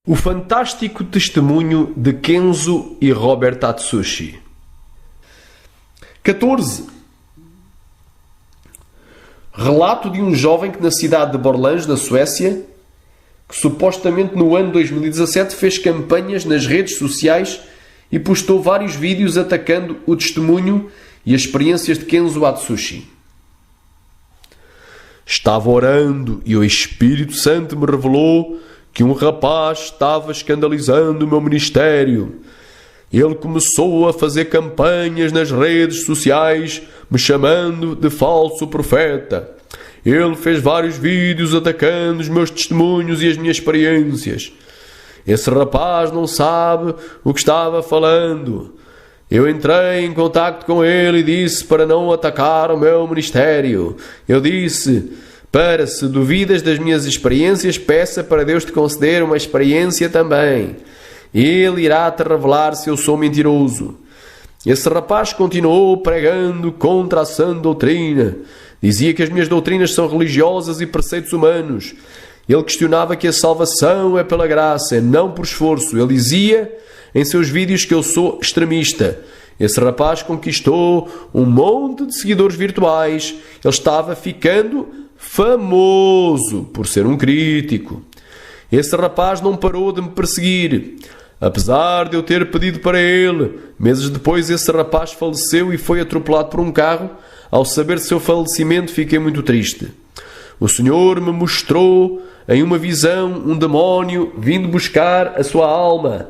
O fantástico testemunho de Kenzo e Robert Atsushi. 14. Relato de um jovem que na cidade de Borlange, na Suécia, que supostamente no ano 2017 fez campanhas nas redes sociais e postou vários vídeos atacando o testemunho e as experiências de Kenzo Atsushi. Estava orando e o Espírito Santo me revelou que um rapaz estava escandalizando o meu ministério. Ele começou a fazer campanhas nas redes sociais, me chamando de falso profeta. Ele fez vários vídeos atacando os meus testemunhos e as minhas experiências. Esse rapaz não sabe o que estava falando. Eu entrei em contacto com ele e disse para não atacar o meu ministério. Eu disse: para, se duvidas das minhas experiências, peça para Deus te conceder uma experiência também. Ele irá te revelar se eu sou mentiroso. Esse rapaz continuou pregando contra a sã doutrina. Dizia que as minhas doutrinas são religiosas e preceitos humanos. Ele questionava que a salvação é pela graça, não por esforço. Ele dizia em seus vídeos que eu sou extremista. Esse rapaz conquistou um monte de seguidores virtuais. Ele estava ficando famoso por ser um crítico. Esse rapaz não parou de me perseguir, apesar de eu ter pedido para ele. Meses depois, esse rapaz faleceu e foi atropelado por um carro. Ao saber de seu falecimento, fiquei muito triste. O Senhor me mostrou em uma visão um demónio vindo buscar a sua alma.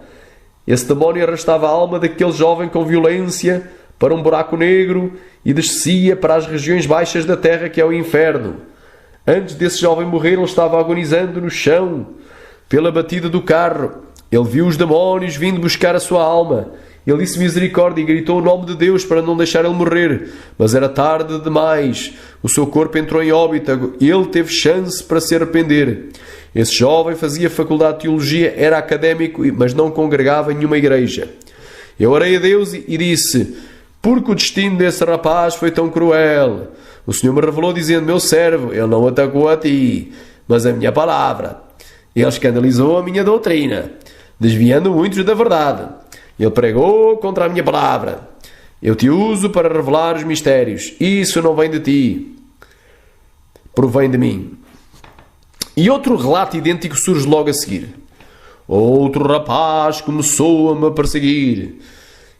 Esse demónio arrastava a alma daquele jovem com violência para um buraco negro e descia para as regiões baixas da terra, que é o inferno. Antes desse jovem morrer, ele estava agonizando no chão pela batida do carro. Ele viu os demónios vindo buscar a sua alma. Ele disse misericórdia e gritou o nome de Deus para não deixar ele morrer. Mas era tarde demais. O seu corpo entrou em óbito. Ele teve chance para se arrepender. Esse jovem fazia faculdade de teologia, era académico, mas não congregava em nenhuma igreja. Eu orei a Deus e disse: porque o destino desse rapaz foi tão cruel? O Senhor me revelou dizendo: meu servo, ele não atacou a ti, mas a minha palavra. Ele escandalizou a minha doutrina, desviando muitos da verdade. Ele pregou contra a minha palavra. Eu te uso para revelar os mistérios. Isso não vem de ti, provém de mim. E outro relato idêntico surge logo a seguir. Outro rapaz começou a me perseguir.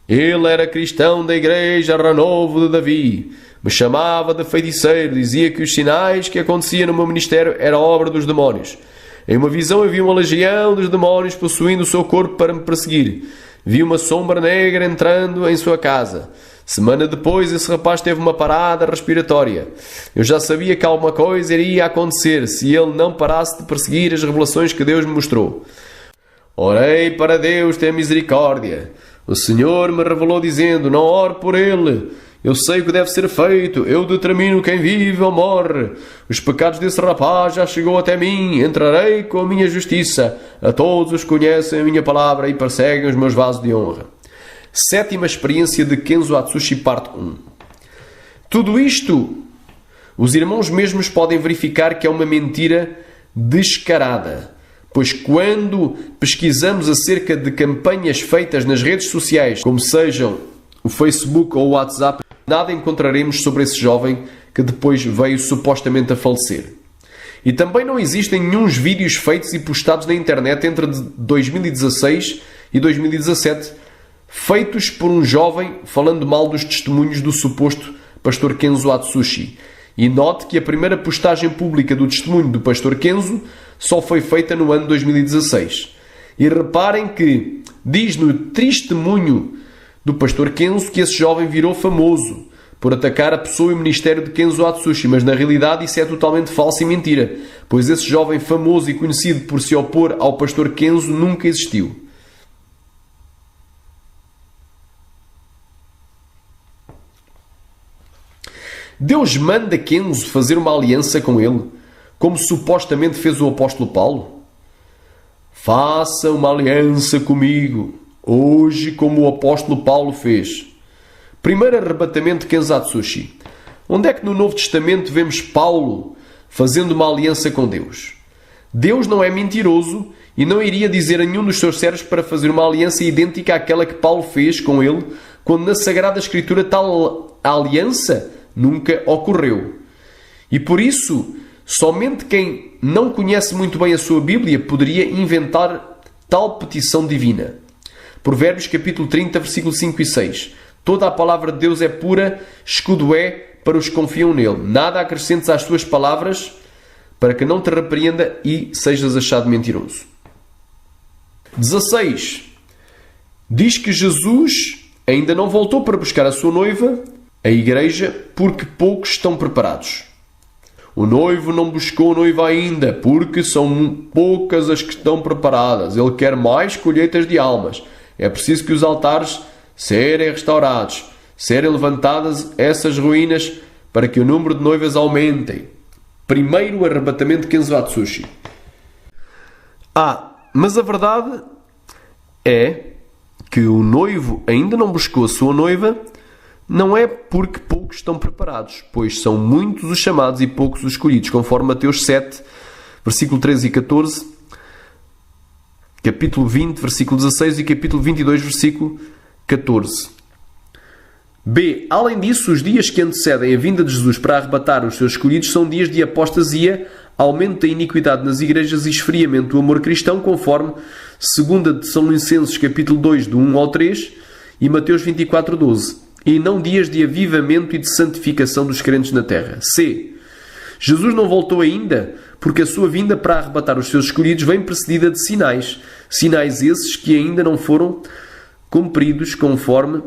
Ele era cristão da igreja Renovo de Davi. Me chamava de feiticeiro. Dizia que os sinais que aconteciam no meu ministério eram obra dos demónios. Em uma visão eu vi uma legião dos demónios possuindo o seu corpo para me perseguir. Vi uma sombra negra entrando em sua casa. Semana depois, esse rapaz teve uma parada respiratória. Eu já sabia que alguma coisa iria acontecer se ele não parasse de perseguir as revelações que Deus me mostrou. Orei para Deus ter misericórdia. O Senhor me revelou dizendo: não ore por ele. Eu sei o que deve ser feito. Eu determino quem vive ou morre. Os pecados desse rapaz já chegou até mim. Entrarei com a minha justiça a todos os que conhecem a minha palavra e perseguem os meus vasos de honra. Sétima experiência de Kenzo Atsushi, parte 1. Tudo isto, os irmãos mesmos podem verificar que é uma mentira descarada. Pois quando pesquisamos acerca de campanhas feitas nas redes sociais, como sejam o Facebook ou o WhatsApp, nada encontraremos sobre esse jovem que depois veio supostamente a falecer. E também não existem nenhum vídeos feitos e postados na internet entre 2016 e 2017 feitos por um jovem falando mal dos testemunhos do suposto pastor Kenzo Atsushi. E note que a primeira postagem pública do testemunho do pastor Kenzo só foi feita no ano 2016. E reparem que diz no testemunho do pastor Kenzo que esse jovem virou famoso por atacar a pessoa e o ministério de Kenzo Atsushi, mas na realidade isso é totalmente falso e mentira, pois esse jovem famoso e conhecido por se opor ao pastor Kenzo nunca existiu. Deus manda Kenzo fazer uma aliança com ele, como supostamente fez o apóstolo Paulo? Faça uma aliança comigo, hoje, como o apóstolo Paulo fez. Primeiro arrebatamento de Kenzo Atsushi. Onde é que no Novo Testamento vemos Paulo fazendo uma aliança com Deus? Deus não é mentiroso e não iria dizer a nenhum dos seus servos para fazer uma aliança idêntica àquela que Paulo fez com ele, quando na Sagrada Escritura tal aliança nunca ocorreu. E por isso, somente quem não conhece muito bem a sua Bíblia poderia inventar tal petição divina. Provérbios capítulo 30, versículo 5 e 6. Toda a palavra de Deus é pura, escudo é para os que confiam nele. Nada acrescentes às suas palavras, para que não te repreenda e sejas achado mentiroso. 16. Diz que Jesus ainda não voltou para buscar a sua noiva, a igreja, porque poucos estão preparados. O noivo não buscou a noiva ainda, porque são poucas as que estão preparadas. Ele quer mais colheitas de almas. É preciso que os altares serem restaurados, serem levantadas essas ruínas para que o número de noivas aumentem. Primeiro arrebatamento de Kenzo Atsushi. Mas a verdade é que o noivo ainda não buscou a sua noiva, não é porque poucos estão preparados, pois são muitos os chamados e poucos os escolhidos, conforme Mateus 7, versículo 13 e 14, capítulo 20, versículo 16 e capítulo 22, versículo 14. B. Além disso, os dias que antecedem a vinda de Jesus para arrebatar os seus escolhidos são dias de apostasia, aumento da iniquidade nas igrejas e esfriamento do amor cristão, conforme 2 Tessalonicenses capítulo 2, do 1 ao 3 e Mateus 24, 12. E não dias de avivamento e de santificação dos crentes na terra. C. Jesus não voltou ainda, porque a sua vinda para arrebatar os seus escolhidos vem precedida de sinais. Sinais esses que ainda não foram cumpridos, conforme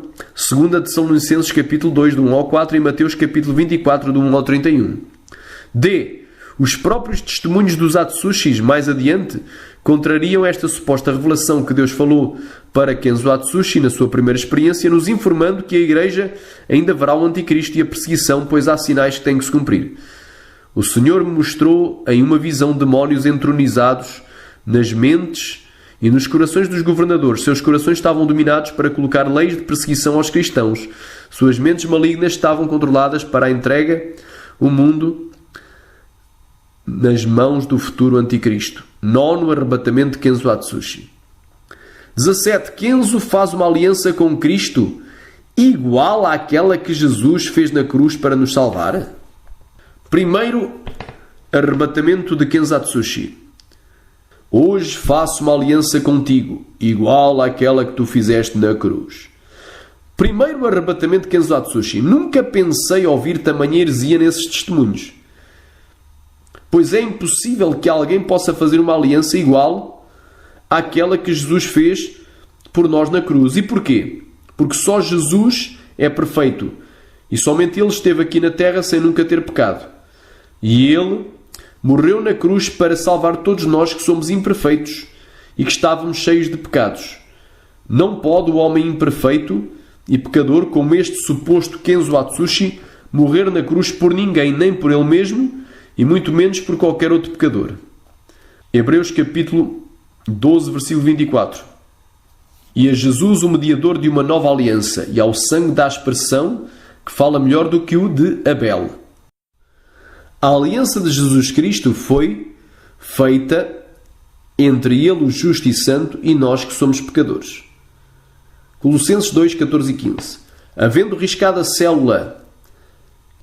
2 Tessalonicenses capítulo 2, do 1 ao 4 e Mateus capítulo 24, do 1 ao 31. D. Os próprios testemunhos dos Atsushis, mais adiante, contrariam esta suposta revelação que Deus falou para Kenzo Atsushi na sua primeira experiência, nos informando que a Igreja ainda verá o Anticristo e a perseguição, pois há sinais que têm que se cumprir. O Senhor me mostrou em uma visão demónios entronizados nas mentes e nos corações dos governadores. Seus corações estavam dominados para colocar leis de perseguição aos cristãos. Suas mentes malignas estavam controladas para a entrega o mundo nas mãos do futuro anticristo. Nono arrebatamento de Kenzo Atsushi. 17. Kenzo faz uma aliança com Cristo igual àquela que Jesus fez na cruz para nos salvar? Primeiro arrebatamento de Kenzo Atsushi. Hoje faço uma aliança contigo, igual àquela que tu fizeste na cruz. Primeiro arrebatamento de Kenzo Atsushi. Nunca pensei ouvir tamanha heresia nesses testemunhos. Pois é impossível que alguém possa fazer uma aliança igual àquela que Jesus fez por nós na cruz. E porquê? Porque só Jesus é perfeito. E somente Ele esteve aqui na terra sem nunca ter pecado. E Ele morreu na cruz para salvar todos nós que somos imperfeitos e que estávamos cheios de pecados. Não pode o homem imperfeito e pecador, como este suposto Kenzo Atsushi, morrer na cruz por ninguém, nem por ele mesmo, e muito menos por qualquer outro pecador. Hebreus capítulo 12, versículo 24. E a Jesus, o mediador de uma nova aliança, e ao sangue da aspersão, que fala melhor do que o de Abel. A aliança de Jesus Cristo foi feita entre Ele, o justo e santo, e nós que somos pecadores. Colossenses 2, 14 e 15. Havendo riscado a célula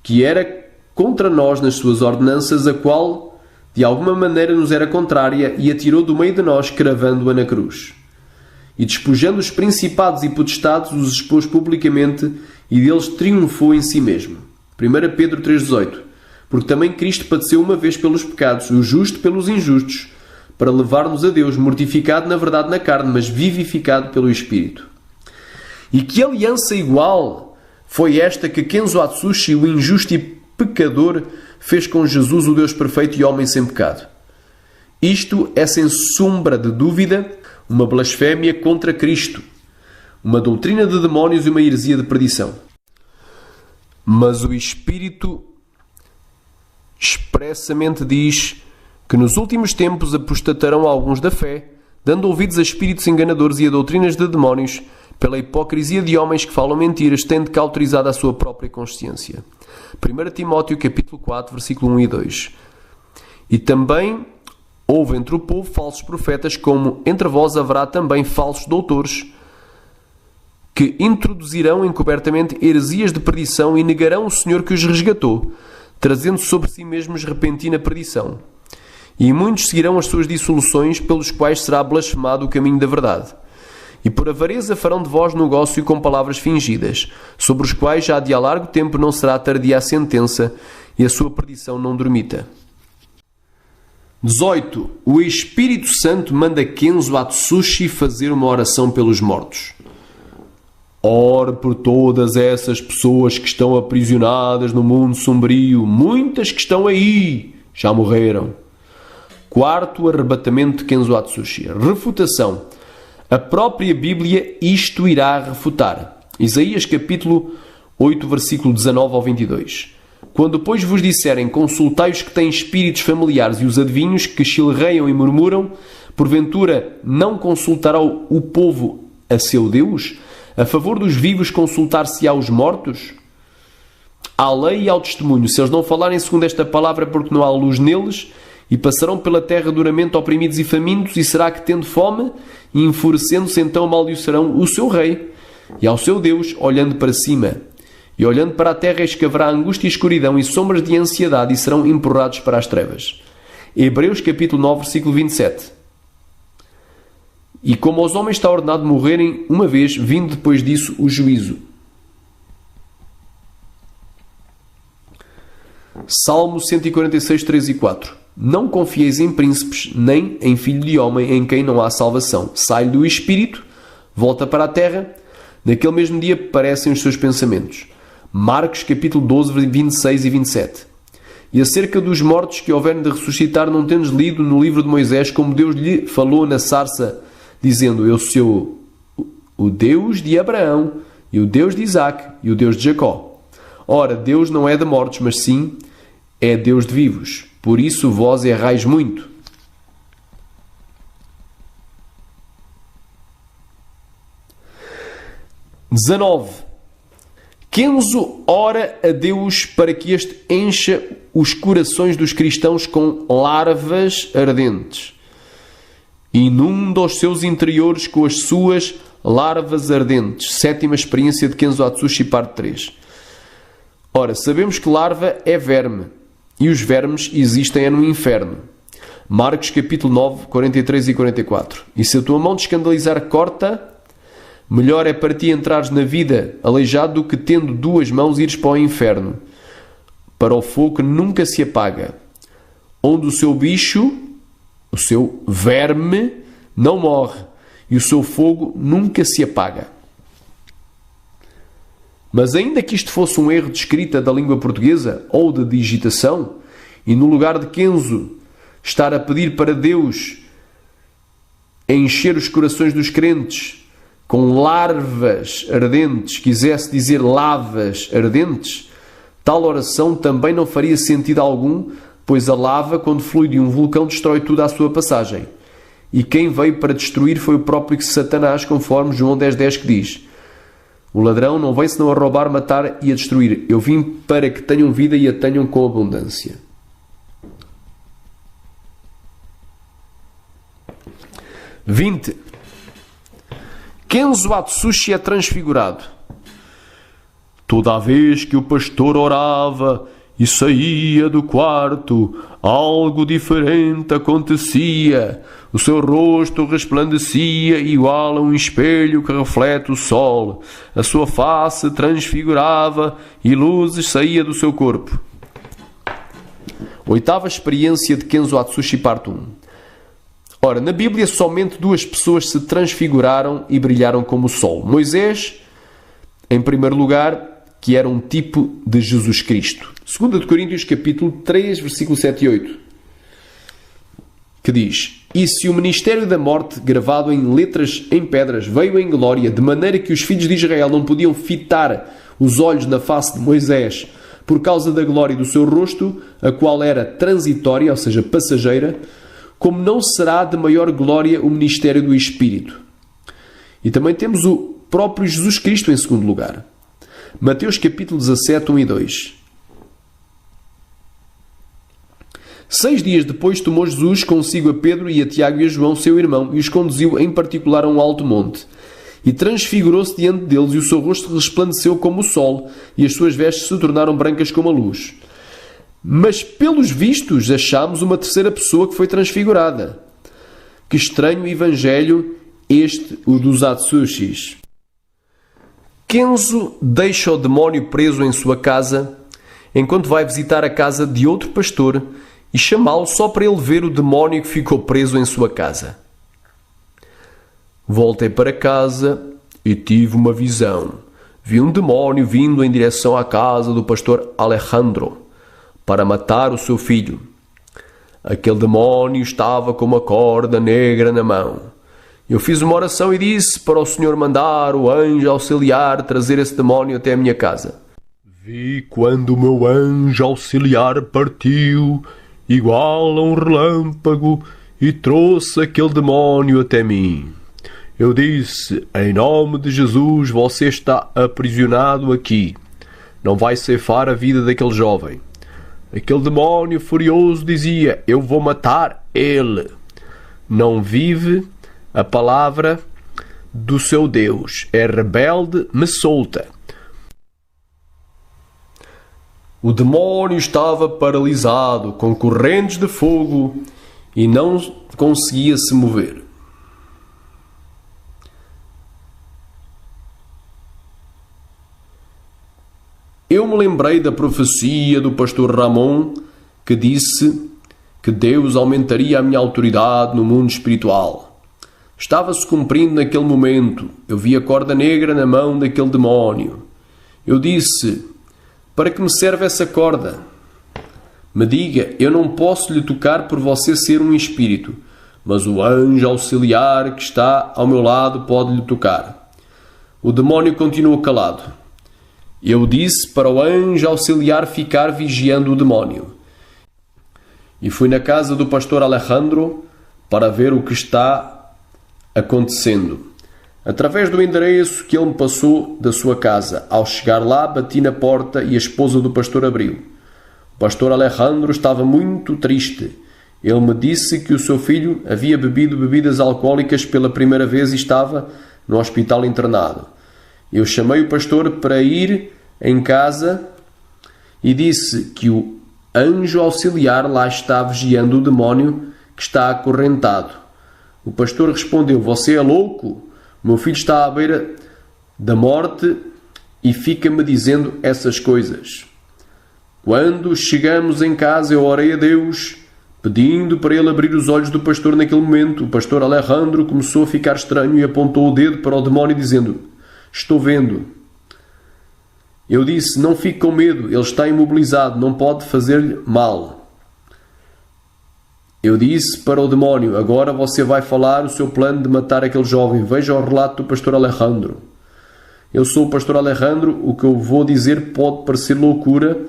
que era contra nós nas suas ordenanças, a qual de alguma maneira nos era contrária, e a tirou do meio de nós, cravando-a na cruz. E despojando os principados e potestades, os expôs publicamente, e deles triunfou em si mesmo. 1 Pedro 3,18. Porque também Cristo padeceu uma vez pelos pecados, o justo pelos injustos, para levar-nos a Deus, mortificado na verdade na carne, mas vivificado pelo Espírito. E que aliança igual foi esta que Kenzo Atsushi, o injusto e pecador, fez com Jesus, o Deus perfeito e homem sem pecado? Isto é, sem sombra de dúvida, uma blasfémia contra Cristo, uma doutrina de demónios e uma heresia de perdição. Mas o Espírito expressamente diz que nos últimos tempos apostatarão alguns da fé, dando ouvidos a espíritos enganadores e a doutrinas de demónios, pela hipocrisia de homens que falam mentiras, tendo cauterizado a sua própria consciência. 1 Timóteo capítulo 4, versículo 1 e 2. E também Houve entre o povo falsos profetas, como entre vós haverá também falsos doutores, que introduzirão encobertamente heresias de perdição e negarão o Senhor que os resgatou, trazendo sobre si mesmos repentina perdição. E muitos seguirão as suas dissoluções, pelos quais será blasfemado o caminho da verdade. E por avareza farão de vós negócio com palavras fingidas, sobre os quais já de há largo tempo não será tardia a sentença, e a sua perdição não dormita. 18. O Espírito Santo manda Kenzo Atsushi fazer uma oração pelos mortos. Ore por todas essas pessoas que estão aprisionadas no mundo sombrio. Muitas que estão aí já morreram. Quarto arrebatamento de Kenzo Atsushi. Refutação. A própria Bíblia isto irá refutar. Isaías capítulo 8, versículo 19 ao 22. Quando, pois, vos disserem, consultai os que têm espíritos familiares e os adivinhos que chilreiam e murmuram, porventura não consultará o povo a seu Deus? A favor dos vivos consultar-se-á os mortos? Há lei e há testemunho. Se eles não falarem segundo esta palavra, porque não há luz neles, e passarão pela terra duramente oprimidos e famintos, e será que, tendo fome e enfurecendo-se, então maldicerão o seu rei e ao seu Deus, olhando para cima. E olhando para a terra, eis que haverá angústia e escuridão e sombras de ansiedade, e serão empurrados para as trevas. Hebreus capítulo 9, versículo 27. E como aos homens está ordenado morrerem uma vez, vindo depois disso o juízo. Salmo 146, 3 e 4. Não confieis em príncipes, nem em filho de homem, em quem não há salvação. Sai do espírito, volta para a terra, naquele mesmo dia parecem os seus pensamentos. Marcos capítulo 12, 26 e 27. E acerca dos mortos que houverem de ressuscitar, não tendes lido no livro de Moisés como Deus lhe falou na sarça, dizendo, eu sou o Deus de Abraão, e o Deus de Isaque, e o Deus de Jacó. Ora, Deus não é de mortos, mas sim é Deus de vivos. Por isso vós errais muito. XIX. Kenzo ora a Deus para que este encha os corações dos cristãos com larvas ardentes. Inunda os seus interiores com as suas larvas ardentes. Sétima experiência de Kenzo Atsushi, parte 3. Ora, sabemos que larva é verme, e os vermes existem no inferno. Marcos capítulo 9, 43 e 44. E se a tua mão te escandalizar, corta. Melhor é para ti entrares na vida aleijado do que, tendo duas mãos, ires para o inferno, para o fogo que nunca se apaga, onde o seu bicho, o seu verme, não morre, e o seu fogo nunca se apaga. Mas ainda que isto fosse um erro de escrita da língua portuguesa ou de digitação, e no lugar de Kenzo estar a pedir para Deus encher os corações dos crentes com larvas ardentes, quisesse dizer lavas ardentes, tal oração também não faria sentido algum, pois a lava, quando flui de um vulcão, destrói tudo à sua passagem. E quem veio para destruir foi o próprio Satanás, conforme João 10:10 que diz, o ladrão não vem senão a roubar, matar e a destruir. Eu vim para que tenham vida e a tenham com abundância. 20. Kenzo Atsushi é transfigurado. Toda a vez que o pastor orava e saía do quarto, algo diferente acontecia. O seu rosto resplandecia igual a um espelho que reflete o sol. A sua face transfigurava e luzes saía do seu corpo. Oitava experiência de Kenzo Atsushi, parte 1. Ora, na Bíblia somente duas pessoas se transfiguraram e brilharam como o sol. Moisés, em primeiro lugar, que era um tipo de Jesus Cristo. 2 Coríntios capítulo 3, versículo 7 e 8, que diz, e se o ministério da morte, gravado em letras em pedras, veio em glória, de maneira que os filhos de Israel não podiam fitar os olhos na face de Moisés, por causa da glória do seu rosto, a qual era transitória, ou seja, passageira, como não será de maior glória o ministério do Espírito. E também temos o próprio Jesus Cristo em segundo lugar. Mateus capítulo 17, 1 e 2. 6 dias depois tomou Jesus consigo a Pedro e a Tiago e a João, seu irmão, e os conduziu em particular a um alto monte. E transfigurou-se diante deles, e o seu rosto resplandeceu como o sol, e as suas vestes se tornaram brancas como a luz. Mas, pelos vistos, achámos uma terceira pessoa que foi transfigurada. Que estranho evangelho este, o dos Atsushis. Kenzo deixa o demónio preso em sua casa, enquanto vai visitar a casa de outro pastor e chamá-lo só para ele ver o demónio que ficou preso em sua casa. Voltei para casa e tive uma visão. Vi um demónio vindo em direção à casa do pastor Alejandro para matar o seu filho. Aquele demónio estava com uma corda negra na mão. Eu fiz uma oração e disse para o Senhor mandar o anjo auxiliar trazer esse demónio até a minha casa. Vi quando o meu anjo auxiliar partiu, igual a um relâmpago, e trouxe aquele demónio até mim. Eu disse, em nome de Jesus, você está aprisionado aqui. Não vai ceifar a vida daquele jovem. Aquele demónio furioso dizia, eu vou matar ele. Não vive a palavra do seu Deus. É rebelde, me solta. O demónio estava paralisado, com correntes de fogo, e não conseguia se mover. Eu me lembrei da profecia do pastor Ramon, que disse que Deus aumentaria a minha autoridade no mundo espiritual. Estava-se cumprindo naquele momento. Eu vi a corda negra na mão daquele demónio. Eu disse, para que me serve essa corda? Me diga, eu não posso lhe tocar por você ser um espírito, mas o anjo auxiliar que está ao meu lado pode lhe tocar. O demónio continuou calado. Eu disse para o anjo auxiliar ficar vigiando o demónio. E fui na casa do pastor Alejandro para ver o que está acontecendo. Através do endereço que ele me passou da sua casa. Ao chegar lá, bati na porta e a esposa do pastor abriu. O pastor Alejandro estava muito triste. Ele me disse que o seu filho havia bebido bebidas alcoólicas pela primeira vez e estava no hospital internado. Eu chamei o pastor para ir em casa e disse que o anjo auxiliar lá está vigiando o demónio que está acorrentado. O pastor respondeu, você é louco? O meu filho está à beira da morte e fica-me dizendo essas coisas. Quando chegamos em casa, eu orei a Deus, pedindo para ele abrir os olhos do pastor naquele momento. O pastor Alejandro começou a ficar estranho e apontou o dedo para o demónio dizendo, estou vendo. Eu disse, não fique com medo, ele está imobilizado, não pode fazer-lhe mal. Eu disse para o demónio, agora você vai falar o seu plano de matar aquele jovem. Veja o relato do pastor Alejandro. Eu sou o pastor Alejandro, o que eu vou dizer pode parecer loucura,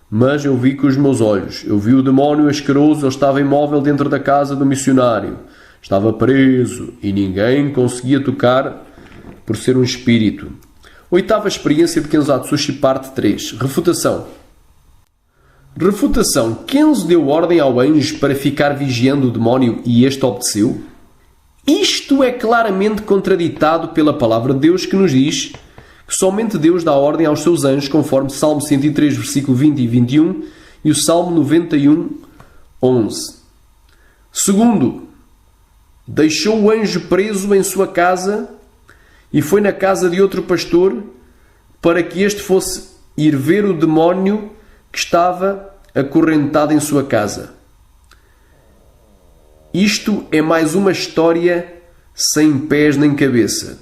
mas eu vi com os meus olhos. Eu vi o demónio asqueroso, ele estava imóvel dentro da casa do missionário. Estava preso e ninguém conseguia tocar por ser um espírito. Oitava experiência de Kenzo Atsushi, parte 3. Refutação. Refutação. Kenzo deu ordem ao anjo para ficar vigiando o demónio e este obedeceu? Isto é claramente contraditado pela palavra de Deus que nos diz que somente Deus dá ordem aos seus anjos, conforme Salmo 103, versículo 20 e 21 e o Salmo 91, 11. Segundo, deixou o anjo preso em sua casa e foi na casa de outro pastor para que este fosse ir ver o demónio que estava acorrentado em sua casa. Isto é mais uma história sem pés nem cabeça,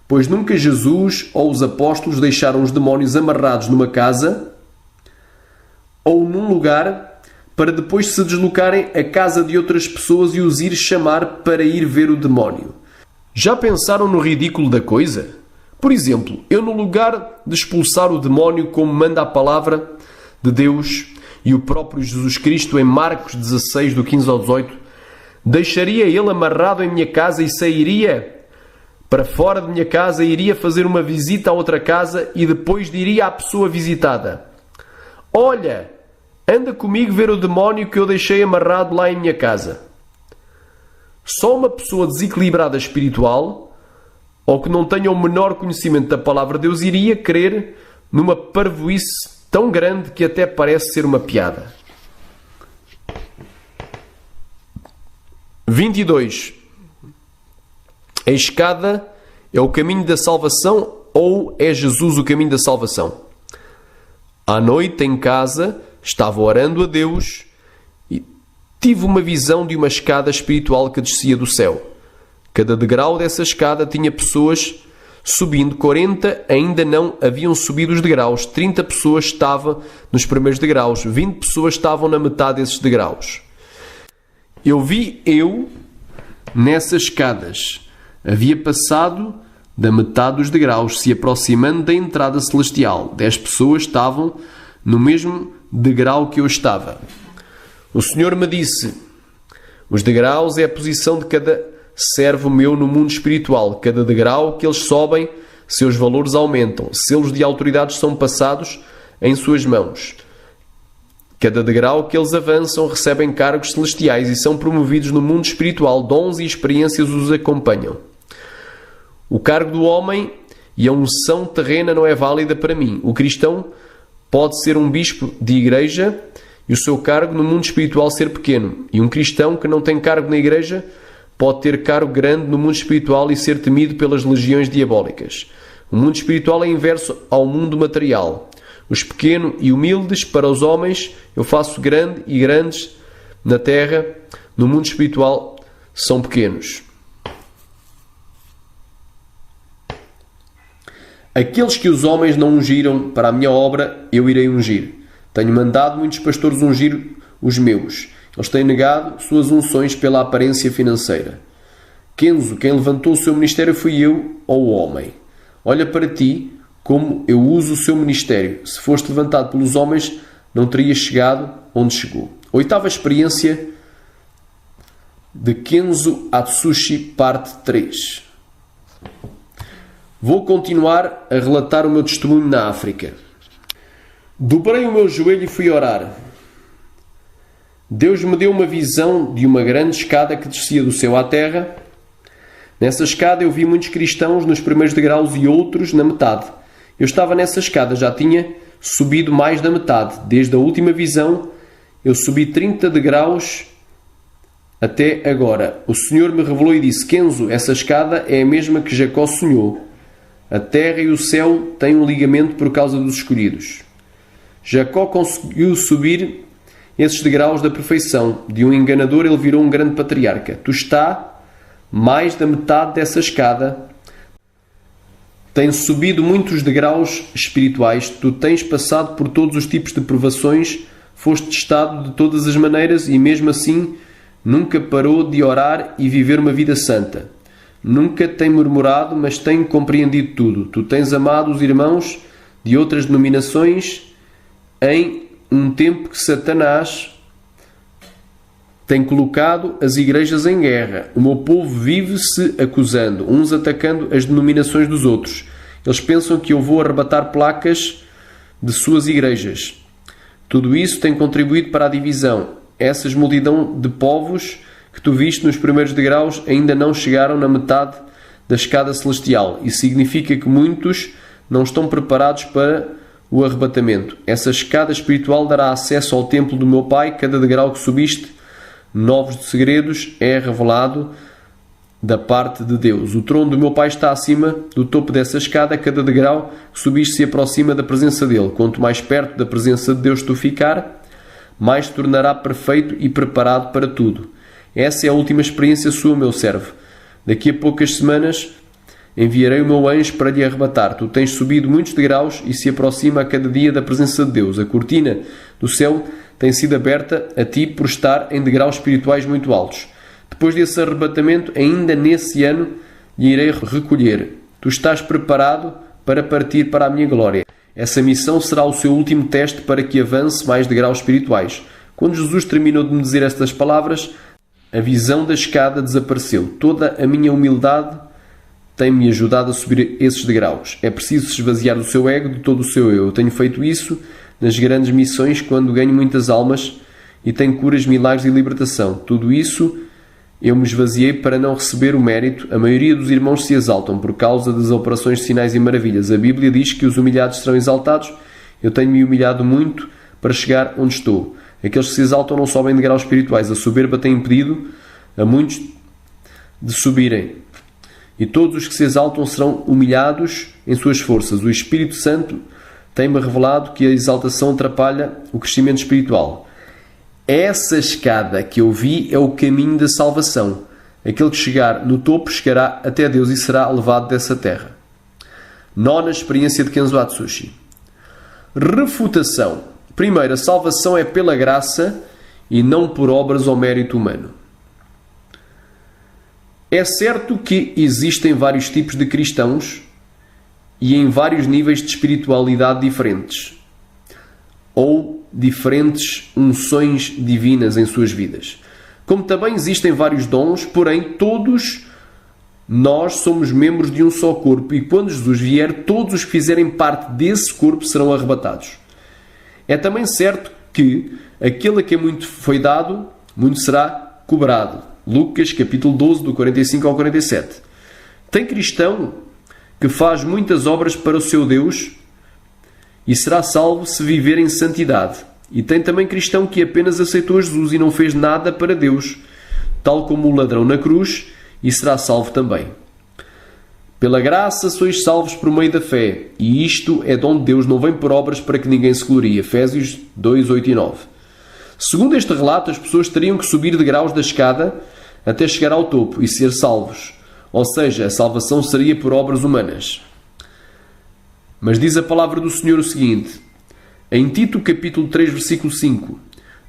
pois nunca Jesus ou os apóstolos deixaram os demónios amarrados numa casa ou num lugar para depois se deslocarem à casa de outras pessoas e os ir chamar para ir ver o demónio. Já pensaram no ridículo da coisa? Por exemplo, eu no lugar de expulsar o demónio como manda a palavra de Deus e o próprio Jesus Cristo em Marcos 16, do 15 ao 18, deixaria ele amarrado em minha casa e sairia para fora de minha casa e iria fazer uma visita a outra casa e depois diria à pessoa visitada, olha, Anda comigo ver o demónio que eu deixei amarrado lá em minha casa. Só uma pessoa desequilibrada espiritual, ou que não tenha o menor conhecimento da palavra de Deus, iria crer numa parvoíce tão grande que até parece ser uma piada. 22. A escada é o caminho da salvação ou é Jesus o caminho da salvação? À noite, em casa, estava orando a Deus e tive uma visão de uma escada espiritual que descia do céu. Cada degrau dessa escada tinha pessoas subindo. 40 ainda não haviam subido os degraus. 30 pessoas estavam nos primeiros degraus. 20 pessoas estavam na metade desses degraus. Eu vi nessas escadas. Havia passado da metade dos degraus, se aproximando da entrada celestial. 10 pessoas estavam no mesmo degrau que eu estava. O Senhor me disse: os degraus é a posição de cada servo meu no mundo espiritual. Cada degrau que eles sobem, seus valores aumentam. Selos de autoridade são passados em suas mãos. Cada degrau que eles avançam recebem cargos celestiais e são promovidos no mundo espiritual. Dons e experiências os acompanham. O cargo do homem e a unção terrena não é válida para mim. O cristão pode ser um bispo de igreja e o seu cargo no mundo espiritual ser pequeno. E um cristão que não tem cargo na igreja pode ter cargo grande no mundo espiritual e ser temido pelas legiões diabólicas. O mundo espiritual é inverso ao mundo material. Os pequenos e humildes para os homens eu faço grande e grandes na terra. No mundo espiritual são pequenos. Aqueles que os homens não ungiram para a minha obra, eu irei ungir. Tenho mandado muitos pastores ungir os meus. Eles têm negado suas unções pela aparência financeira. Kenzo, quem levantou o seu ministério fui eu ou o homem. Olha para ti como eu uso o seu ministério. Se foste levantado pelos homens, não terias chegado onde chegou. Oitava experiência de Kenzo Atsushi, parte 3. Vou continuar a relatar o meu testemunho na África. Dobrei o meu joelho e fui orar. Deus me deu uma visão de uma grande escada que descia do céu à terra. Nessa escada eu vi muitos cristãos nos primeiros degraus e outros na metade. Eu estava nessa escada, já tinha subido mais da metade. Desde a última visão, eu subi 30 degraus até agora. O Senhor me revelou e disse: Kenzo, essa escada é a mesma que Jacó sonhou. A terra e o céu têm um ligamento por causa dos escolhidos. Jacó conseguiu subir esses degraus da perfeição. De um enganador ele virou um grande patriarca. Tu está mais da metade dessa escada. Tens subido muitos degraus espirituais. Tu tens passado por todos os tipos de provações. Foste testado de todas as maneiras e mesmo assim nunca parou de orar e viver uma vida santa. Nunca tem murmurado, mas tem compreendido tudo. Tu tens amado os irmãos de outras denominações em um tempo que Satanás tem colocado as igrejas em guerra. O meu povo vive-se acusando, uns atacando as denominações dos outros. Eles pensam que eu vou arrebatar placas de suas igrejas. Tudo isso tem contribuído para a divisão. Essas multidão de povos que tu viste nos primeiros degraus ainda não chegaram na metade da escada celestial. Isso significa que muitos não estão preparados para o arrebatamento. Essa escada espiritual dará acesso ao templo do meu Pai. Cada degrau que subiste, novos segredos é revelado da parte de Deus. O trono do meu Pai está acima do topo dessa escada. Cada degrau que subiste se aproxima da presença dele. Quanto mais perto da presença de Deus tu ficar, mais se tornará perfeito e preparado para tudo. Essa é a última experiência sua, meu servo. Daqui a poucas semanas enviarei o meu anjo para lhe arrebatar. Tu tens subido muitos degraus e se aproxima a cada dia da presença de Deus. A cortina do céu tem sido aberta a ti por estar em degraus espirituais muito altos. Depois desse arrebatamento, ainda nesse ano, lhe irei recolher. Tu estás preparado para partir para a minha glória. Essa missão será o seu último teste para que avance mais degraus espirituais. Quando Jesus terminou de me dizer estas palavras, a visão da escada desapareceu. Toda a minha humildade tem-me ajudado a subir esses degraus. É preciso se esvaziar do seu ego, de todo o seu eu. Eu tenho feito isso nas grandes missões quando ganho muitas almas e tenho curas, milagres e libertação. Tudo isso eu me esvaziei para não receber o mérito. A maioria dos irmãos se exaltam por causa das operações de sinais e maravilhas. A Bíblia diz que os humilhados serão exaltados. Eu tenho-me humilhado muito para chegar onde estou. Aqueles que se exaltam não sobem de graus espirituais. A soberba tem impedido a muitos de subirem. E todos os que se exaltam serão humilhados em suas forças. O Espírito Santo tem-me revelado que a exaltação atrapalha o crescimento espiritual. Essa escada que eu vi é o caminho da salvação. Aquele que chegar no topo chegará até Deus e será levado dessa terra. Nona experiência de Kenzo Atsushi. Refutação. Primeiro, a salvação é pela graça e não por obras ou mérito humano. É certo que existem vários tipos de cristãos e em vários níveis de espiritualidade diferentes, ou diferentes unções divinas em suas vidas. Como também existem vários dons, porém todos nós somos membros de um só corpo e quando Jesus vier, todos os que fizerem parte desse corpo serão arrebatados. É também certo que aquele a quem muito foi dado, muito será cobrado. Lucas capítulo 12, do 45 ao 47. Tem cristão que faz muitas obras para o seu Deus e será salvo se viver em santidade. E tem também cristão que apenas aceitou Jesus e não fez nada para Deus, tal como o ladrão na cruz, e será salvo também. Pela graça sois salvos por meio da fé, e isto é dom de Deus, não vem por obras para que ninguém se glorie. Efésios 2, 8 e 9. Segundo este relato, as pessoas teriam que subir degraus da escada até chegar ao topo e ser salvos. Ou seja, a salvação seria por obras humanas. Mas diz a palavra do Senhor o seguinte, em Tito capítulo 3, versículo 5,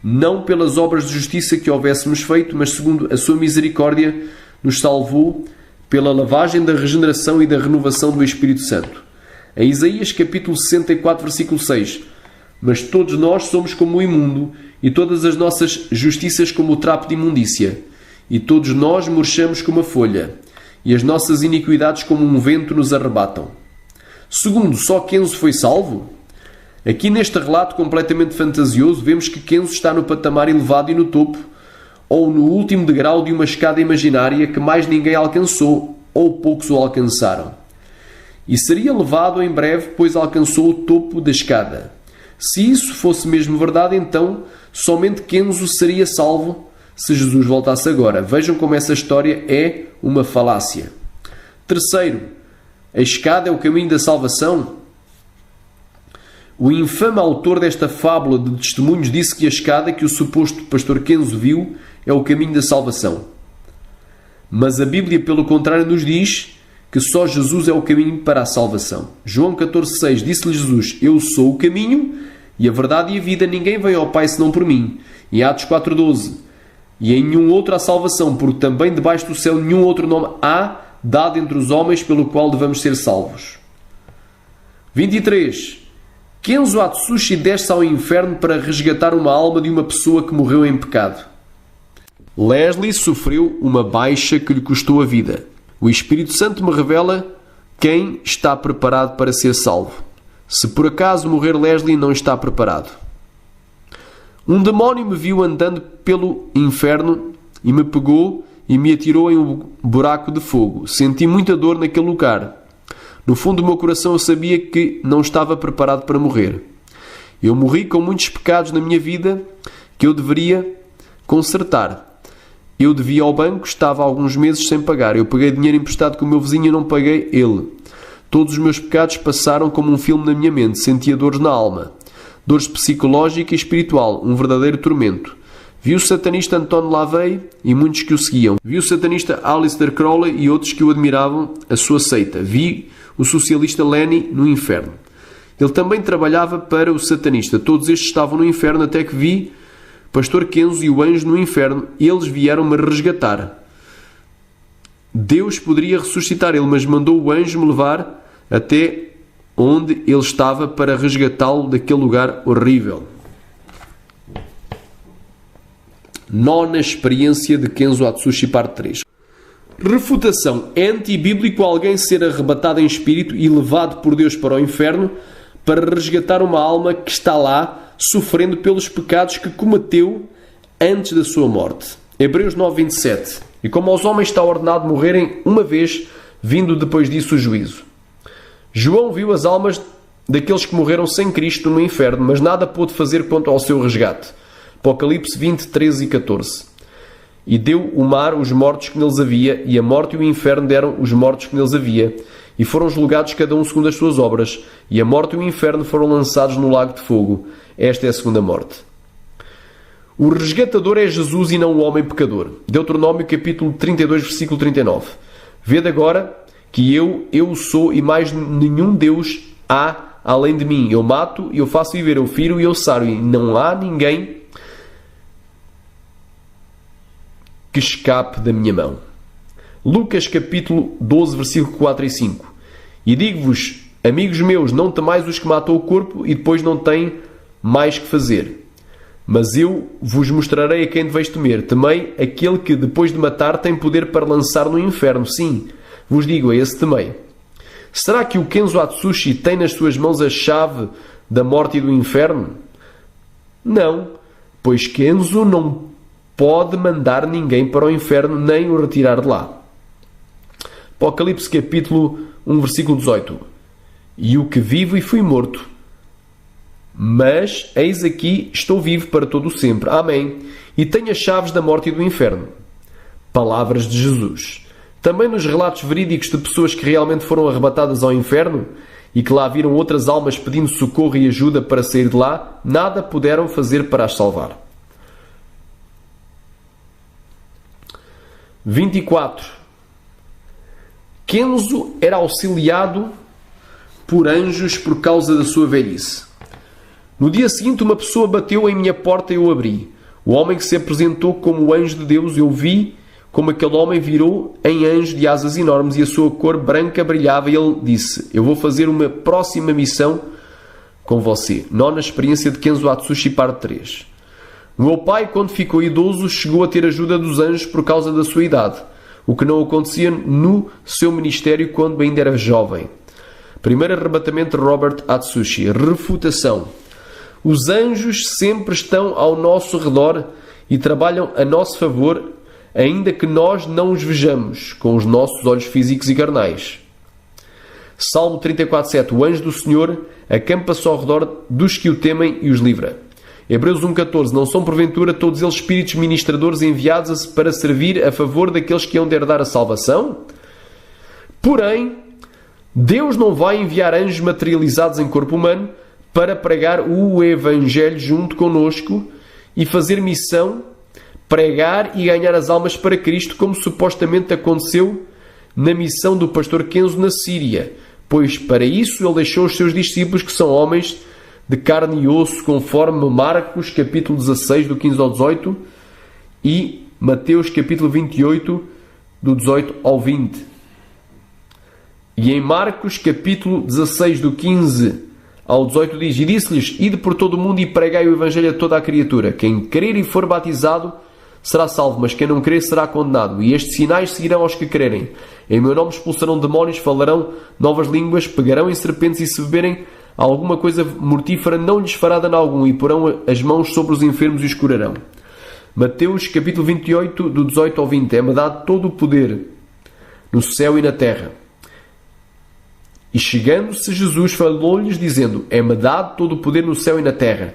não pelas obras de justiça que houvéssemos feito, mas segundo a sua misericórdia nos salvou pela lavagem da regeneração e da renovação do Espírito Santo. Em Isaías capítulo 64, versículo 6, mas todos nós somos como o imundo e todas as nossas justiças como o trapo de imundícia. E todos nós murchamos como a folha, e as nossas iniquidades como um vento nos arrebatam. Segundo, só Kenzo foi salvo? Aqui neste relato completamente fantasioso, vemos que Kenzo está no patamar elevado e no topo, ou no último degrau de uma escada imaginária que mais ninguém alcançou, ou poucos o alcançaram. E seria levado em breve, pois alcançou o topo da escada. Se isso fosse mesmo verdade, então somente Kenzo seria salvo se Jesus voltasse agora. Vejam como essa história é uma falácia. Terceiro, a escada é o caminho da salvação? O infame autor desta fábula de testemunhos disse que a escada que o suposto pastor Kenzo viu é o caminho da salvação. Mas a Bíblia, pelo contrário, nos diz que só Jesus é o caminho para a salvação. João 14,6 disse-lhe Jesus, eu sou o caminho e a verdade e a vida, ninguém vem ao Pai senão por mim. E Atos 4,12 e em nenhum outro há salvação, porque também debaixo do céu nenhum outro nome há dado entre os homens pelo qual devemos ser salvos. 23. Kenzo Atsushi desce ao inferno para resgatar uma alma de uma pessoa que morreu em pecado. Leslie sofreu uma baixa que lhe custou a vida. O Espírito Santo me revela quem está preparado para ser salvo. Se por acaso morrer Leslie, não está preparado. Um demónio me viu andando pelo inferno e me pegou e me atirou em um buraco de fogo. Senti muita dor naquele lugar. No fundo do meu coração eu sabia que não estava preparado para morrer. Eu morri com muitos pecados na minha vida que eu deveria consertar. Eu devia ao banco, estava há alguns meses sem pagar. Eu peguei dinheiro emprestado com o meu vizinho e não paguei ele. Todos os meus pecados passaram como um filme na minha mente. Sentia dores na alma. Dores psicológica e espiritual, um verdadeiro tormento. Vi o satanista Anton LaVey e muitos que o seguiam. Vi o satanista Aleister Crowley e outros que o admiravam, a sua seita. Vi o socialista Lenny no inferno. Ele também trabalhava para o satanista. Todos estes estavam no inferno até que vi pastor Kenzo e o anjo no inferno. Eles vieram-me resgatar. Deus poderia ressuscitar ele, mas mandou o anjo me levar até onde ele estava para resgatá-lo daquele lugar horrível. Nona experiência de Kenzo Atsushi, parte 3. Refutação. É antibíblico alguém ser arrebatado em espírito e levado por Deus para o inferno para resgatar uma alma que está lá sofrendo pelos pecados que cometeu antes da sua morte. Hebreus 9:27. E como aos homens está ordenado morrerem uma vez, vindo depois disso o juízo. João viu as almas daqueles que morreram sem Cristo no inferno, mas nada pôde fazer quanto ao seu resgate. Apocalipse 20:13 e 14. E deu o mar os mortos que neles havia, e a morte e o inferno deram os mortos que neles havia, e foram julgados cada um segundo as suas obras, e a morte e o inferno foram lançados no lago de fogo. Esta é a segunda morte. O resgatador é Jesus e não o homem pecador. Deuteronômio capítulo 32, versículo 39. Vede agora que eu sou e mais nenhum Deus há além de mim. Eu mato, eu faço viver, eu firo e eu saro, e não há ninguém que escape da minha mão. Lucas capítulo 12, versículo 4 e 5. E digo-vos, amigos meus, não temais os que matam o corpo e depois não têm mais que fazer. Mas eu vos mostrarei a quem deveis temer. Temei aquele que, depois de matar, tem poder para lançar no inferno. Sim, vos digo, a esse temei. Será que o Kenzo Atsushi tem nas suas mãos a chave da morte e do inferno? Não, pois Kenzo não pode mandar ninguém para o inferno nem o retirar de lá. Apocalipse capítulo 1, versículo 18. E o que vivo e fui morto, mas eis aqui estou vivo para todo o sempre. Amém. E tenho as chaves da morte e do inferno. Palavras de Jesus. Também nos relatos verídicos de pessoas que realmente foram arrebatadas ao inferno e que lá viram outras almas pedindo socorro e ajuda para sair de lá, nada puderam fazer para as salvar. 24. Kenzo era auxiliado por anjos por causa da sua velhice. No dia seguinte, uma pessoa bateu em minha porta e eu abri. O homem que se apresentou como o anjo de Deus, eu vi como aquele homem virou em anjo de asas enormes e a sua cor branca brilhava, e ele disse: eu vou fazer uma próxima missão com você. Nona experiência de Kenzo Atsushi, parte 3. O meu pai, quando ficou idoso, chegou a ter ajuda dos anjos por causa da sua idade, o que não acontecia no seu ministério quando ainda era jovem. Primeiro arrebatamento de Robert Atsushi. Refutação. Os anjos sempre estão ao nosso redor e trabalham a nosso favor, ainda que nós não os vejamos com os nossos olhos físicos e carnais. Salmo 34:7. O anjo do Senhor acampa-se ao redor dos que o temem e os livra. Hebreus 1:14. Não são porventura todos eles espíritos ministradores enviados para servir a favor daqueles que hão de herdar a salvação? Porém, Deus não vai enviar anjos materializados em corpo humano para pregar o Evangelho junto conosco e fazer missão, pregar e ganhar as almas para Cristo, como supostamente aconteceu na missão do pastor Kenzo na Síria, pois para isso ele deixou os seus discípulos, que são homens de carne e osso, conforme Marcos capítulo 16, do 15 ao 18, e Mateus capítulo 28, do 18 ao 20. E em Marcos capítulo 16, do 15 ao 18 diz: e disse-lhes: ide por todo o mundo e pregai o Evangelho a toda a criatura. Quem crer e for batizado será salvo, mas quem não crer será condenado. E estes sinais seguirão aos que crerem. Em meu nome expulsarão demónios, falarão novas línguas, pegarão em serpentes, e se beberem alguma coisa mortífera não lhes fará dano algum, e porão as mãos sobre os enfermos e os curarão. Mateus capítulo 28, do 18 ao 20. É-me dado todo o poder no céu e na terra. E chegando-se Jesus, falou-lhes dizendo: é-me dado todo o poder no céu e na terra.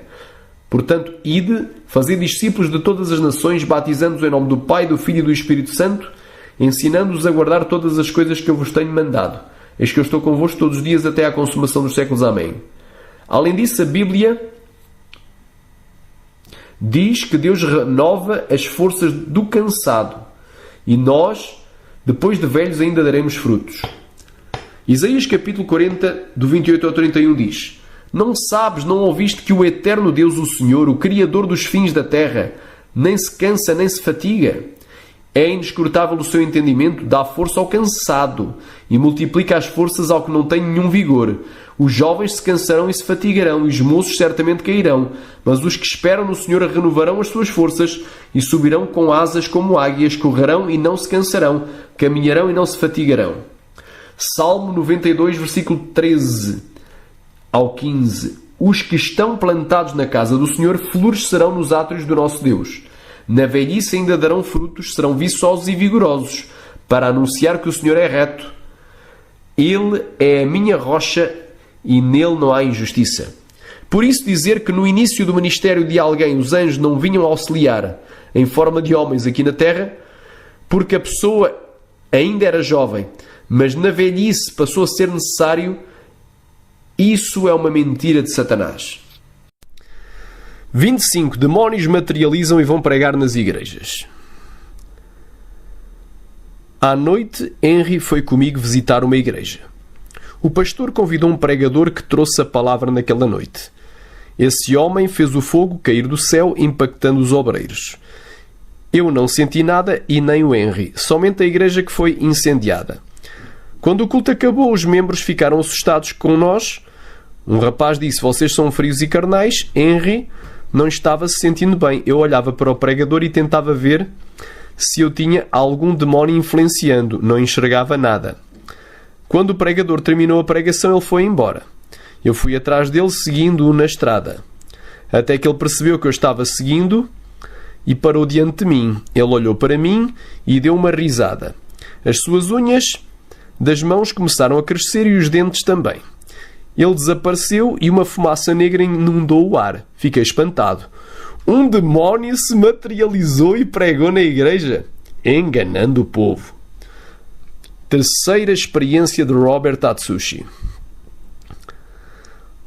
Portanto, ide, fazei discípulos de todas as nações, batizando-os em nome do Pai, do Filho e do Espírito Santo, ensinando-os a guardar todas as coisas que eu vos tenho mandado. Eis que eu estou convosco todos os dias até à consumação dos séculos. Amém. Além disso, a Bíblia diz que Deus renova as forças do cansado, e nós, depois de velhos, ainda daremos frutos. Isaías capítulo 40, do 28 ao 31 diz: não sabes, não ouviste que o eterno Deus, o Senhor, o Criador dos fins da terra, nem se cansa nem se fatiga? É inescrutável o seu entendimento, dá força ao cansado e multiplica as forças ao que não tem nenhum vigor. Os jovens se cansarão e se fatigarão, e os moços certamente cairão, mas os que esperam no Senhor renovarão as suas forças e subirão com asas como águias, correrão e não se cansarão, caminharão e não se fatigarão. Salmo 92, versículo 13. ao 15. Os que estão plantados na casa do Senhor florescerão nos átrios do nosso Deus. Na velhice ainda darão frutos, serão viçosos e vigorosos, para anunciar que o Senhor é reto. Ele é a minha rocha e nele não há injustiça. Por isso dizer que no início do ministério de alguém os anjos não vinham auxiliar em forma de homens aqui na terra, porque a pessoa ainda era jovem, mas na velhice passou a ser necessário, isso é uma mentira de Satanás. 25. Demónios materializam e vão pregar nas igrejas. À noite, Henry foi comigo visitar uma igreja. O pastor convidou um pregador que trouxe a palavra naquela noite. Esse homem fez o fogo cair do céu, impactando os obreiros. Eu não senti nada e nem o Henry, somente a igreja que foi incendiada. Quando o culto acabou, os membros ficaram assustados com nós. Um rapaz disse: "Vocês são frios e carnais." Henry não estava se sentindo bem. Eu olhava para o pregador e tentava ver se eu tinha algum demónio influenciando. Não enxergava nada. Quando o pregador terminou a pregação, ele foi embora. Eu fui atrás dele, seguindo-o na estrada. Até que ele percebeu que eu estava seguindo e parou diante de mim. Ele olhou para mim e deu uma risada. As suas unhas das mãos começaram a crescer e os dentes também. Ele desapareceu e uma fumaça negra inundou o ar. Fiquei espantado. Um demónio se materializou e pregou na igreja, enganando o povo. Terceira experiência de Robert Atsushi.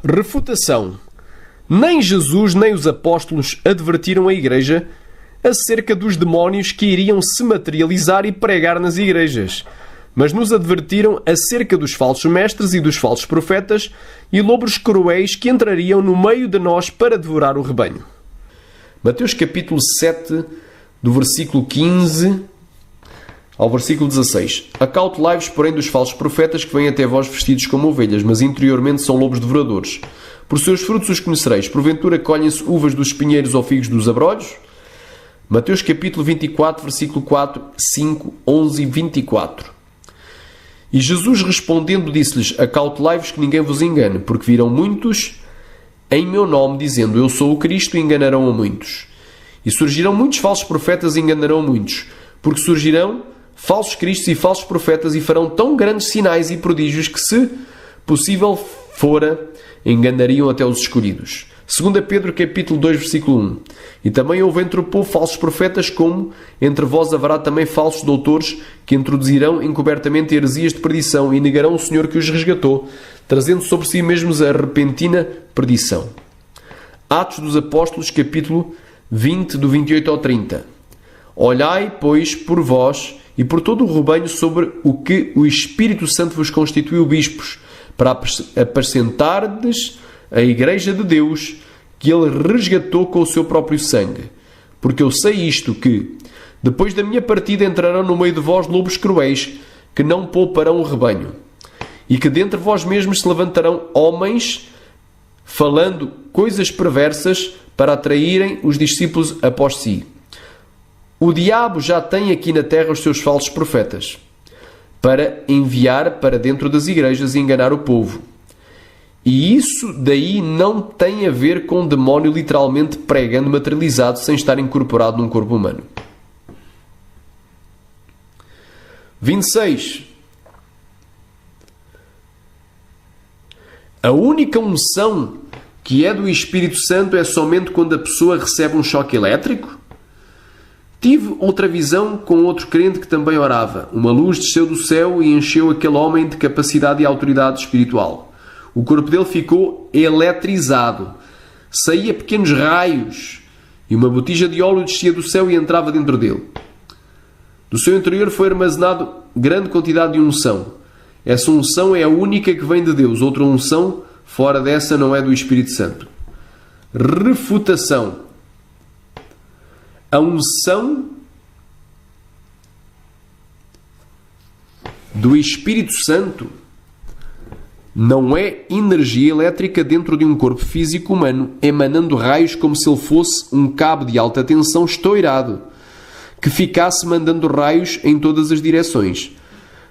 Refutação. Nem Jesus nem os apóstolos advertiram a igreja acerca dos demónios que iriam se materializar e pregar nas igrejas, mas nos advertiram acerca dos falsos mestres e dos falsos profetas e lobos cruéis que entrariam no meio de nós para devorar o rebanho. Mateus capítulo 7, do versículo 15 ao versículo 16. Acautelai-vos, porém, dos falsos profetas que vêm até vós vestidos como ovelhas, mas interiormente são lobos devoradores. Por seus frutos os conhecereis. Porventura colhem-se uvas dos espinheiros ou figos dos abrolhos? Mateus capítulo 24, versículo 4, 5, 11 e 24. E Jesus respondendo disse-lhes: Acautelai-vos que ninguém vos engane, porque virão muitos em meu nome, dizendo: Eu sou o Cristo, e enganarão a muitos. E surgirão muitos falsos profetas e enganarão a muitos, porque surgirão falsos cristos e falsos profetas e farão tão grandes sinais e prodígios que, se possível fora, enganariam até os escolhidos. 2 Pedro capítulo 2, versículo 1. E também houve entre o povo falsos profetas, como entre vós haverá também falsos doutores, que introduzirão encobertamente heresias de perdição e negarão o Senhor que os resgatou, trazendo sobre si mesmos a repentina perdição. Atos dos Apóstolos capítulo 20, do 28 ao 30. Olhai, pois, por vós e por todo o rebanho sobre o que o Espírito Santo vos constituiu bispos, para apacentardes a Igreja de Deus, que Ele resgatou com o seu próprio sangue. Porque eu sei isto, que, depois da minha partida, entrarão no meio de vós lobos cruéis, que não pouparão o rebanho. E que dentre vós mesmos se levantarão homens, falando coisas perversas, para atraírem os discípulos após si. O diabo já tem aqui na terra os seus falsos profetas, para enviar para dentro das igrejas e enganar o povo. E isso daí não tem a ver com um demónio literalmente pregando materializado sem estar incorporado num corpo humano. 26. A única unção que é do Espírito Santo é somente quando a pessoa recebe um choque elétrico? Tive outra visão com outro crente que também orava. Uma luz desceu do céu e encheu aquele homem de capacidade e autoridade espiritual. O corpo dele ficou eletrizado. Saía pequenos raios e uma botija de óleo descia do céu e entrava dentro dele. Do seu interior foi armazenado grande quantidade de unção. Essa unção é a única que vem de Deus. Outra unção fora dessa não é do Espírito Santo. Refutação. A unção do Espírito Santo não é energia elétrica dentro de um corpo físico humano, emanando raios como se ele fosse um cabo de alta tensão estourado, que ficasse mandando raios em todas as direções.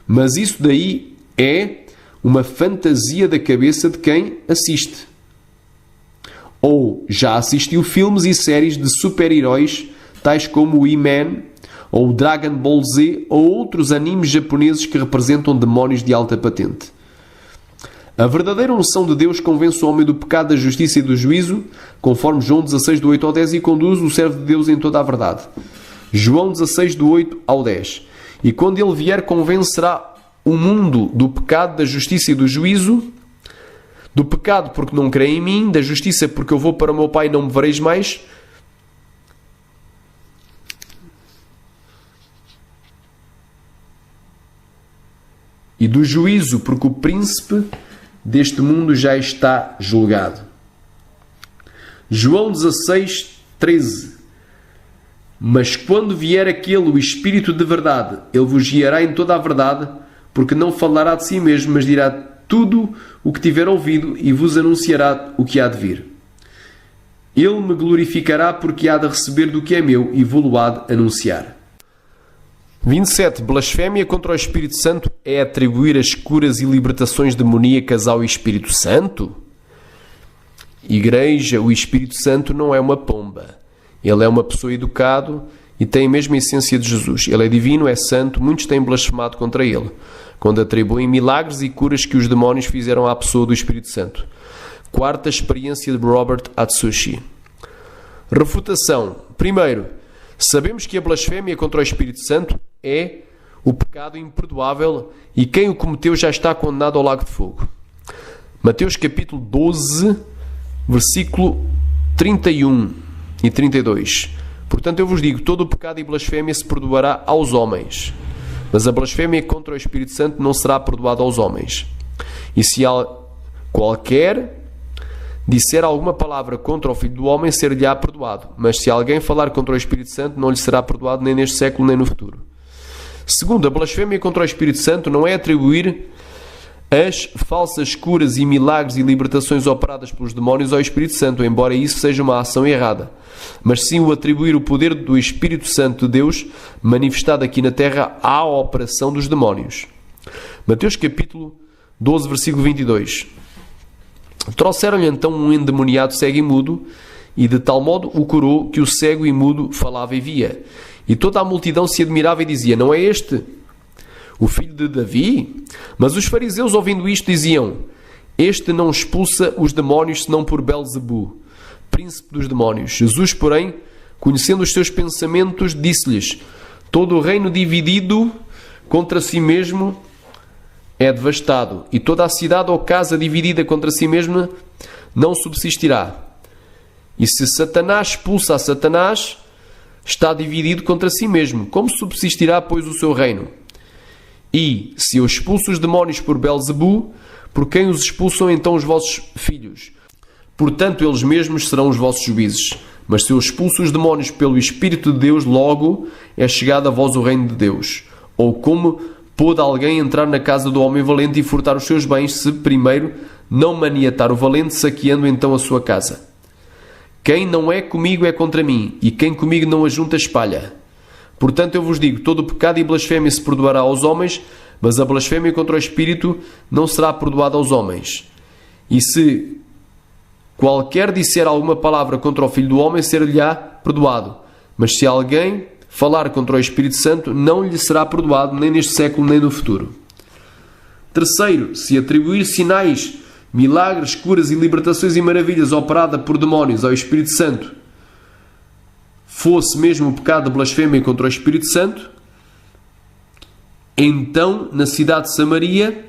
Mas isso daí é uma fantasia da cabeça de quem assiste. Ou já assistiu filmes e séries de super-heróis, tais como o He-Man, ou o Dragon Ball Z, ou outros animes japoneses que representam demónios de alta patente. A verdadeira unção de Deus convence o homem do pecado, da justiça e do juízo, conforme João 16, do 8 ao 10, e conduz o servo de Deus em toda a verdade. João 16, do 8 ao 10. E quando ele vier, convencerá o mundo do pecado, da justiça e do juízo. Do pecado, porque não creem em mim; da justiça, porque eu vou para o meu Pai e não me vereis mais; e do juízo, porque o príncipe deste mundo já está julgado. João 16, 13. Mas quando vier aquele, o Espírito de verdade, ele vos guiará em toda a verdade, porque não falará de si mesmo, mas dirá tudo o que tiver ouvido e vos anunciará o que há de vir. Ele me glorificará, porque há de receber do que é meu e vou-lo há de anunciar. 27. Blasfémia contra o Espírito Santo é atribuir as curas e libertações demoníacas ao Espírito Santo? Igreja, o Espírito Santo não é uma pomba. Ele é uma pessoa educada e tem a mesma essência de Jesus. Ele é divino, é santo. Muitos têm blasfemado contra ele, quando atribuem milagres e curas que os demónios fizeram à pessoa do Espírito Santo. Quarta experiência de Robert Atsushi. Refutação. Primeiro, sabemos que a blasfémia contra o Espírito Santo é o pecado imperdoável e quem o cometeu já está condenado ao lago de fogo. Mateus capítulo 12, versículo 31 e 32. Portanto, eu vos digo, todo o pecado e blasfémia se perdoará aos homens, mas a blasfémia contra o Espírito Santo não será perdoada aos homens. E se qualquer disser alguma palavra contra o Filho do Homem, ser-lhe-á perdoado. Mas se alguém falar contra o Espírito Santo, não lhe será perdoado nem neste século nem no futuro. Segundo, a blasfémia contra o Espírito Santo não é atribuir as falsas curas e milagres e libertações operadas pelos demónios ao Espírito Santo, embora isso seja uma ação errada, mas sim o atribuir o poder do Espírito Santo de Deus manifestado aqui na terra à operação dos demónios. Mateus capítulo 12, versículo 22. Trouxeram-lhe então um endemoniado cego e mudo, e de tal modo o curou que o cego e mudo falava e via. E toda a multidão se admirava e dizia: não é este o filho de Davi? Mas os fariseus, ouvindo isto, diziam: este não expulsa os demónios senão por Belzebu, príncipe dos demónios. Jesus, porém, conhecendo os seus pensamentos, disse-lhes: todo o reino dividido contra si mesmo é devastado, e toda a cidade ou casa dividida contra si mesma não subsistirá. E se Satanás expulsa a Satanás, está dividido contra si mesmo. Como subsistirá, pois, o seu reino? E se eu expulso os demónios por Belzebu, por quem os expulsam então os vossos filhos? Portanto, eles mesmos serão os vossos juízes. Mas se eu expulso os demónios pelo Espírito de Deus, logo é chegado a vós o reino de Deus. Ou como pôde alguém entrar na casa do homem valente e furtar os seus bens, se primeiro não maniatar o valente, saqueando então a sua casa? Quem não é comigo é contra mim, e quem comigo não ajunta espalha. Portanto, eu vos digo, todo o pecado e blasfémia se perdoará aos homens, mas a blasfémia contra o Espírito não será perdoada aos homens. E se qualquer disser alguma palavra contra o Filho do Homem, ser-lhe-á perdoado. Mas se alguém falar contra o Espírito Santo, não lhe será perdoado, nem neste século, nem no futuro. Terceiro, se atribuir sinais, milagres, curas e libertações e maravilhas operadas por demónios ao Espírito Santo fosse mesmo o pecado de blasfémia contra o Espírito Santo, então, na cidade de Samaria,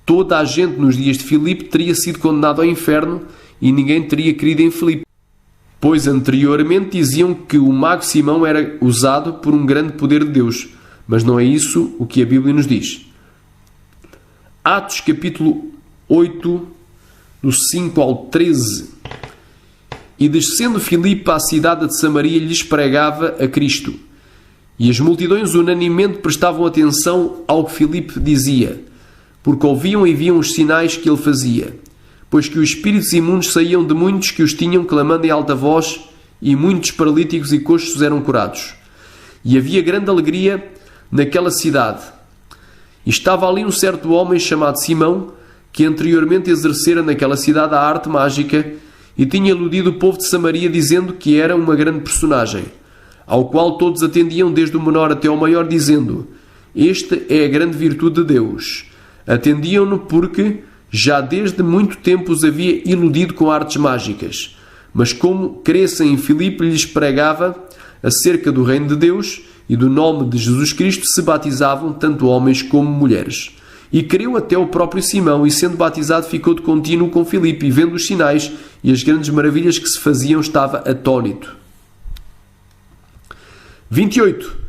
toda a gente nos dias de Filipe teria sido condenado ao inferno e ninguém teria querido em Filipe, pois anteriormente diziam que o mago Simão era usado por um grande poder de Deus, mas não é isso o que a Bíblia nos diz. Atos capítulo 8, do 5 ao 13. E descendo Filipe à cidade de Samaria, lhes pregava a Cristo. E as multidões unanimemente prestavam atenção ao que Filipe dizia, porque ouviam e viam os sinais que ele fazia, pois que os espíritos imundos saíam de muitos que os tinham, clamando em alta voz, e muitos paralíticos e coxos eram curados. E havia grande alegria naquela cidade. E estava ali um certo homem chamado Simão, que anteriormente exercera naquela cidade a arte mágica e tinha iludido o povo de Samaria dizendo que era uma grande personagem, ao qual todos atendiam desde o menor até ao maior, dizendo: esta é a grande virtude de Deus. Atendiam-no porque já desde muito tempo os havia iludido com artes mágicas. Mas como crescem em Filipe lhes pregava acerca do reino de Deus e do nome de Jesus Cristo, se batizavam tanto homens como mulheres. E creu até o próprio Simão, e sendo batizado ficou de contínuo com Filipe, e vendo os sinais e as grandes maravilhas que se faziam, estava atônito. 28.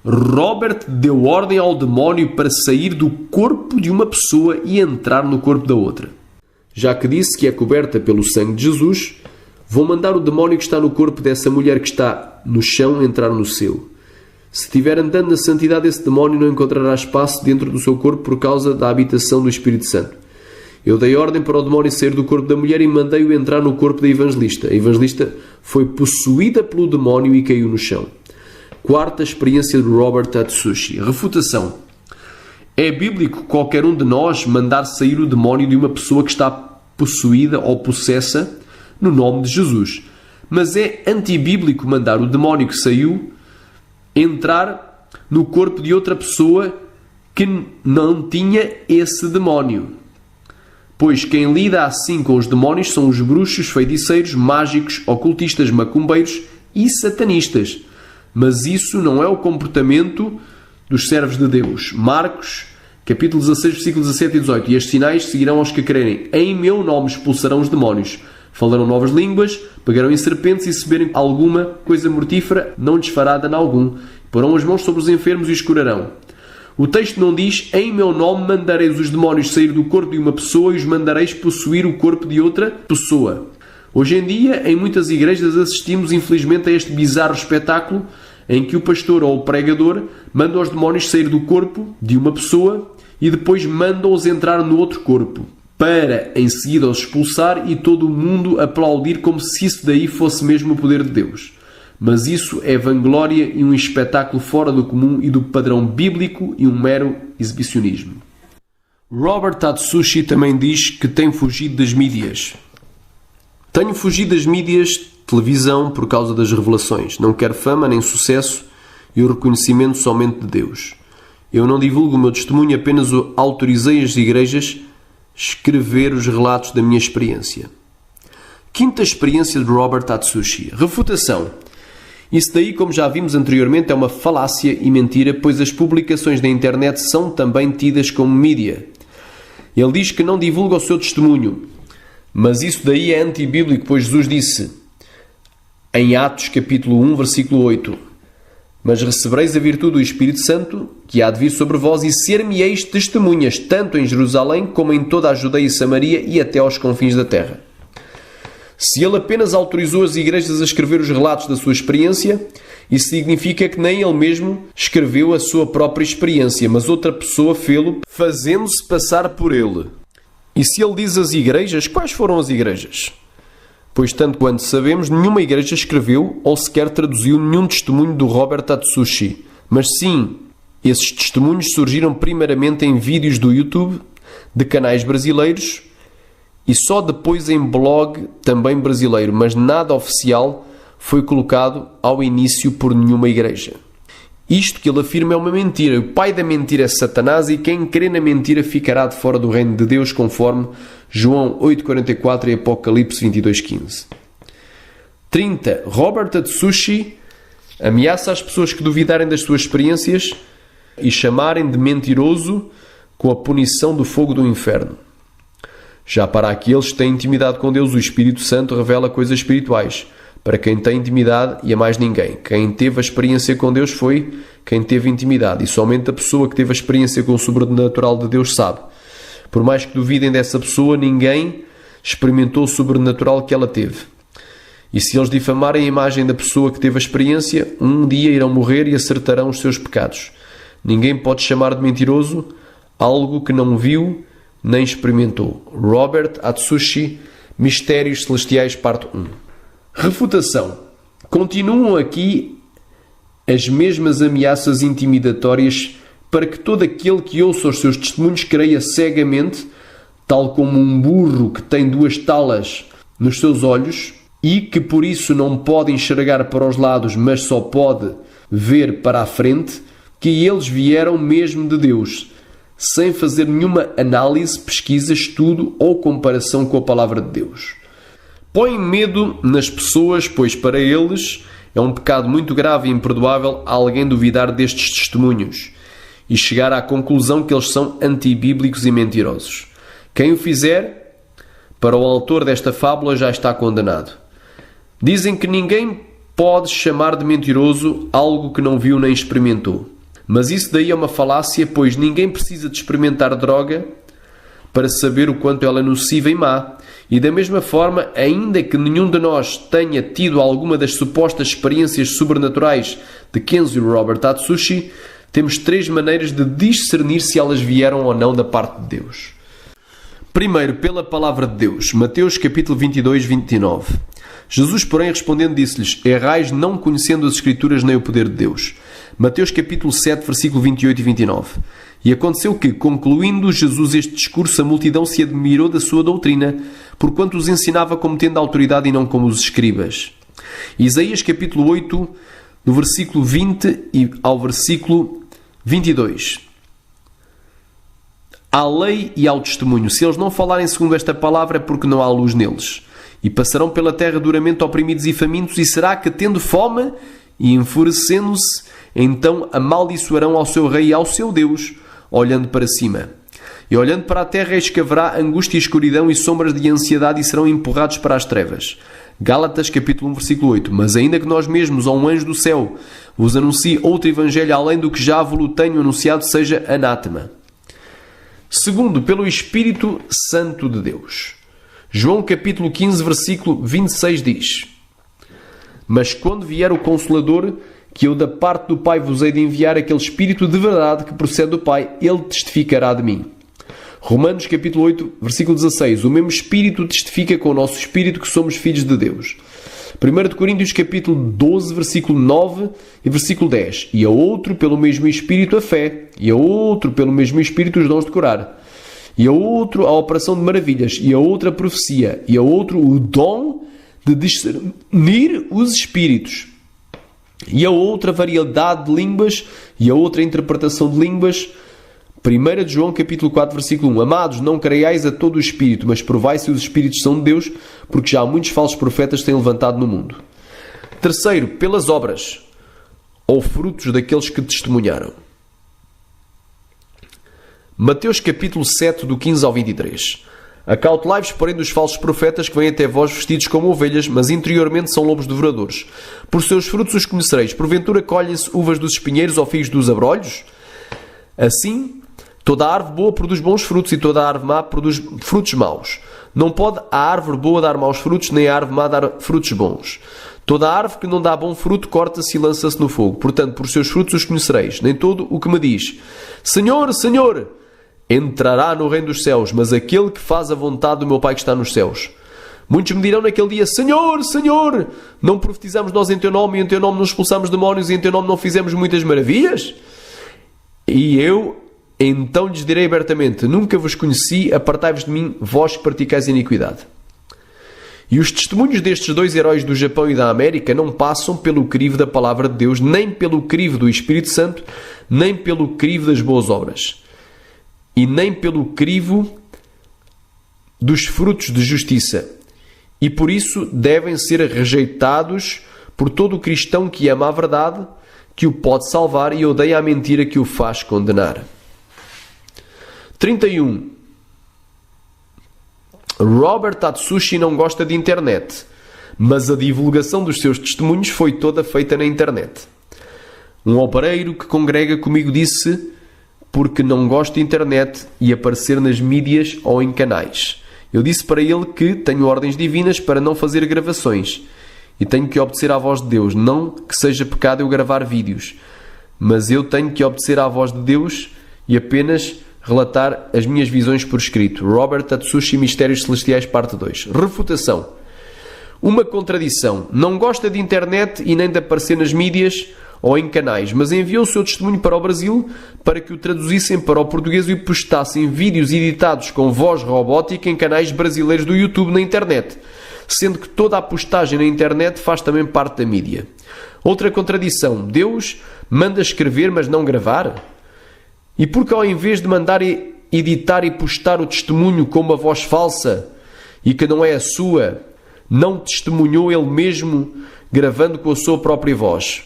Robert deu ordem ao demónio para sair do corpo de uma pessoa e entrar no corpo da outra. Já que disse que é coberta pelo sangue de Jesus, vou mandar o demónio que está no corpo dessa mulher que está no chão entrar no seu. Se estiver andando na santidade, esse demónio não encontrará espaço dentro do seu corpo por causa da habitação do Espírito Santo. Eu dei ordem para o demónio sair do corpo da mulher e mandei-o entrar no corpo da evangelista. A evangelista foi possuída pelo demónio e caiu no chão. Quarta experiência de Robert Atsushi. Refutação. É bíblico qualquer um de nós mandar sair o demónio de uma pessoa que está possuída ou possessa no nome de Jesus. Mas é antibíblico mandar o demónio que saiu entrar no corpo de outra pessoa que não tinha esse demónio. Pois quem lida assim com os demónios são os bruxos, feiticeiros, mágicos, ocultistas, macumbeiros e satanistas. Mas isso não é o comportamento dos servos de Deus. Marcos, capítulo 16, versículos 17 e 18. E estes sinais seguirão aos que crerem. Em meu nome expulsarão os demónios. Falarão novas línguas, pegarão em serpentes e se beberem alguma coisa mortífera, não lhes fará dano algum. Porão as mãos sobre os enfermos e os curarão. O texto não diz: em meu nome mandareis os demónios sair do corpo de uma pessoa e os mandareis possuir o corpo de outra pessoa. Hoje em dia, em muitas igrejas, assistimos infelizmente a este bizarro espetáculo em que o pastor ou o pregador manda os demónios sair do corpo de uma pessoa e depois manda-os entrar no outro corpo, para em seguida os expulsar e todo o mundo aplaudir como se isso daí fosse mesmo o poder de Deus. Mas isso é vanglória e um espetáculo fora do comum e do padrão bíblico e um mero exibicionismo. Robert Atsushi também diz que tem fugido das mídias. Tenho fugido das mídias de televisão por causa das revelações. Não quero fama nem sucesso e o reconhecimento somente de Deus. Eu não divulgo o meu testemunho, apenas autorizei as igrejas escrever os relatos da minha experiência. Quinta experiência de Robert Atsushi. Refutação. Isso daí, como já vimos anteriormente, é uma falácia e mentira, pois as publicações da internet são também tidas como mídia. Ele diz que não divulga o seu testemunho, mas isso daí é antibíblico, pois Jesus disse em Atos capítulo 1, versículo 8: mas recebereis a virtude do Espírito Santo, que há de vir sobre vós, e ser-me-eis testemunhas, tanto em Jerusalém, como em toda a Judeia e Samaria, e até aos confins da terra. Se ele apenas autorizou as igrejas a escrever os relatos da sua experiência, isso significa que nem ele mesmo escreveu a sua própria experiência, mas outra pessoa fê-lo, fazendo-se passar por ele. E se ele diz às igrejas, quais foram as igrejas? Pois, tanto quanto sabemos, nenhuma igreja escreveu ou sequer traduziu nenhum testemunho do Robert Atsushi. Mas sim, esses testemunhos surgiram primeiramente em vídeos do YouTube, de canais brasileiros, e só depois em blog também brasileiro, mas nada oficial foi colocado ao início por nenhuma igreja. Isto que ele afirma é uma mentira. O pai da mentira é Satanás e quem crê na mentira ficará de fora do reino de Deus, conforme João 8,44 e Apocalipse 22,15. 30. Robert Atsushi ameaça as pessoas que duvidarem das suas experiências e chamarem de mentiroso com a punição do fogo do inferno. Já para aqueles que têm intimidade com Deus, o Espírito Santo revela coisas espirituais. Para quem tem intimidade e a mais ninguém. Quem teve a experiência com Deus foi quem teve intimidade. E somente a pessoa que teve a experiência com o sobrenatural de Deus sabe. Por mais que duvidem dessa pessoa, ninguém experimentou o sobrenatural que ela teve. E se eles difamarem a imagem da pessoa que teve a experiência, um dia irão morrer e acertarão os seus pecados. Ninguém pode chamar de mentiroso algo que não viu nem experimentou. Robert Atsushi, Mistérios Celestiais, parte 1. Refutação. Continuam aqui as mesmas ameaças intimidatórias para que todo aquele que ouça os seus testemunhos creia cegamente, tal como um burro que tem 2 talas nos seus olhos e que por isso não pode enxergar para os lados, mas só pode ver para a frente, que eles vieram mesmo de Deus, sem fazer nenhuma análise, pesquisa, estudo ou comparação com a palavra de Deus. Põe medo nas pessoas, pois para eles é um pecado muito grave e imperdoável alguém duvidar destes testemunhos e chegar à conclusão que eles são antibíblicos e mentirosos. Quem o fizer, para o autor desta fábula já está condenado. Dizem que ninguém pode chamar de mentiroso algo que não viu nem experimentou. Mas isso daí é uma falácia, pois ninguém precisa de experimentar droga para saber o quanto ela é nociva e má. E da mesma forma, ainda que nenhum de nós tenha tido alguma das supostas experiências sobrenaturais de Kenzo e Robert Atsushi, temos 3 maneiras de discernir se elas vieram ou não da parte de Deus. Primeiro, pela palavra de Deus. Mateus capítulo 22, 29. Jesus, porém, respondendo, disse-lhes: errais não conhecendo as Escrituras nem o poder de Deus. Mateus capítulo 7, versículo 28 e 29. E aconteceu que, concluindo Jesus este discurso, a multidão se admirou da sua doutrina, porquanto os ensinava como tendo autoridade e não como os escribas. Isaías capítulo 8, no versículo 20 e ao versículo 22. À lei e ao testemunho. Se eles não falarem segundo esta palavra, é porque não há luz neles. E passarão pela terra duramente oprimidos e famintos, e será que, tendo fome e enfurecendo-se, então amaldiçoarão ao seu rei e ao seu Deus, olhando para cima. E olhando para a terra, eis que haverá angústia e escuridão e sombras de ansiedade, e serão empurrados para as trevas. Gálatas capítulo 1, versículo 8. Mas ainda que nós mesmos, ou um anjo do céu, vos anuncie outro evangelho além do que já vos tenho anunciado, seja anátema. Segundo, pelo Espírito Santo de Deus. João capítulo 15, versículo 26 diz: mas quando vier o Consolador, que eu da parte do Pai vos hei de enviar, aquele Espírito de verdade que procede do Pai, ele testificará de mim. Romanos capítulo 8, versículo 16. O mesmo Espírito testifica com o nosso Espírito que somos filhos de Deus. 1 Coríntios capítulo 12, versículo 9 e versículo 10. E a outro pelo mesmo Espírito a fé, e a outro pelo mesmo Espírito os dons de curar, e a outro a operação de maravilhas, e a outra a profecia, e a outro o dom de discernir os espíritos, e a outra variedade de línguas, e a outra interpretação de línguas. 1 João capítulo 4, versículo 1. Amados, não creiais a todo o espírito, mas provai se os espíritos são de Deus, porque já há muitos falsos profetas que têm levantado no mundo. Terceiro, pelas obras, ou frutos daqueles que testemunharam. Mateus capítulo 7, do 15 ao 23. Acautelai-vos, porém, dos falsos profetas que vêm até vós vestidos como ovelhas, mas interiormente são lobos devoradores. Por seus frutos os conhecereis. Porventura colhem-se uvas dos espinheiros ou figos dos abrolhos? Assim, toda a árvore boa produz bons frutos, e toda a árvore má produz frutos maus. Não pode a árvore boa dar maus frutos, nem a árvore má dar frutos bons. Toda a árvore que não dá bom fruto corta-se e lança-se no fogo. Portanto, por seus frutos os conhecereis. Nem todo o que me diz: Senhor, Senhor, entrará no reino dos céus, mas aquele que faz a vontade do meu Pai que está nos céus. Muitos me dirão naquele dia: Senhor, Senhor, não profetizamos nós em teu nome, e em teu nome não expulsamos demónios, e em teu nome não fizemos muitas maravilhas? E eu então lhes direi abertamente: nunca vos conheci, apartai-vos de mim, vós que praticais iniquidade. E os testemunhos destes 2 heróis do Japão e da América não passam pelo crivo da palavra de Deus, nem pelo crivo do Espírito Santo, nem pelo crivo das boas obras, e nem pelo crivo dos frutos de justiça. E por isso devem ser rejeitados por todo o cristão que ama a verdade, que o pode salvar, e odeia a mentira que o faz condenar. 31. Robert Atsushi não gosta de internet, mas a divulgação dos seus testemunhos foi toda feita na internet. Um obreiro que congrega comigo disse: porque não gosto de internet e aparecer nas mídias ou em canais. Eu disse para ele que tenho ordens divinas para não fazer gravações e tenho que obedecer à voz de Deus. Não que seja pecado eu gravar vídeos, mas eu tenho que obedecer à voz de Deus e apenas relatar as minhas visões por escrito. Robert Atsushi, Mistérios Celestiais, parte 2. Refutação. Uma contradição. Não gosta de internet e nem de aparecer nas mídias, ou em canais, mas enviou o seu testemunho para o Brasil para que o traduzissem para o português e postassem vídeos editados com voz robótica em canais brasileiros do YouTube na internet, sendo que toda a postagem na internet faz também parte da mídia. Outra contradição: Deus manda escrever, mas não gravar? E por que, ao invés de mandar editar e postar o testemunho com uma voz falsa e que não é a sua, não testemunhou ele mesmo gravando com a sua própria voz?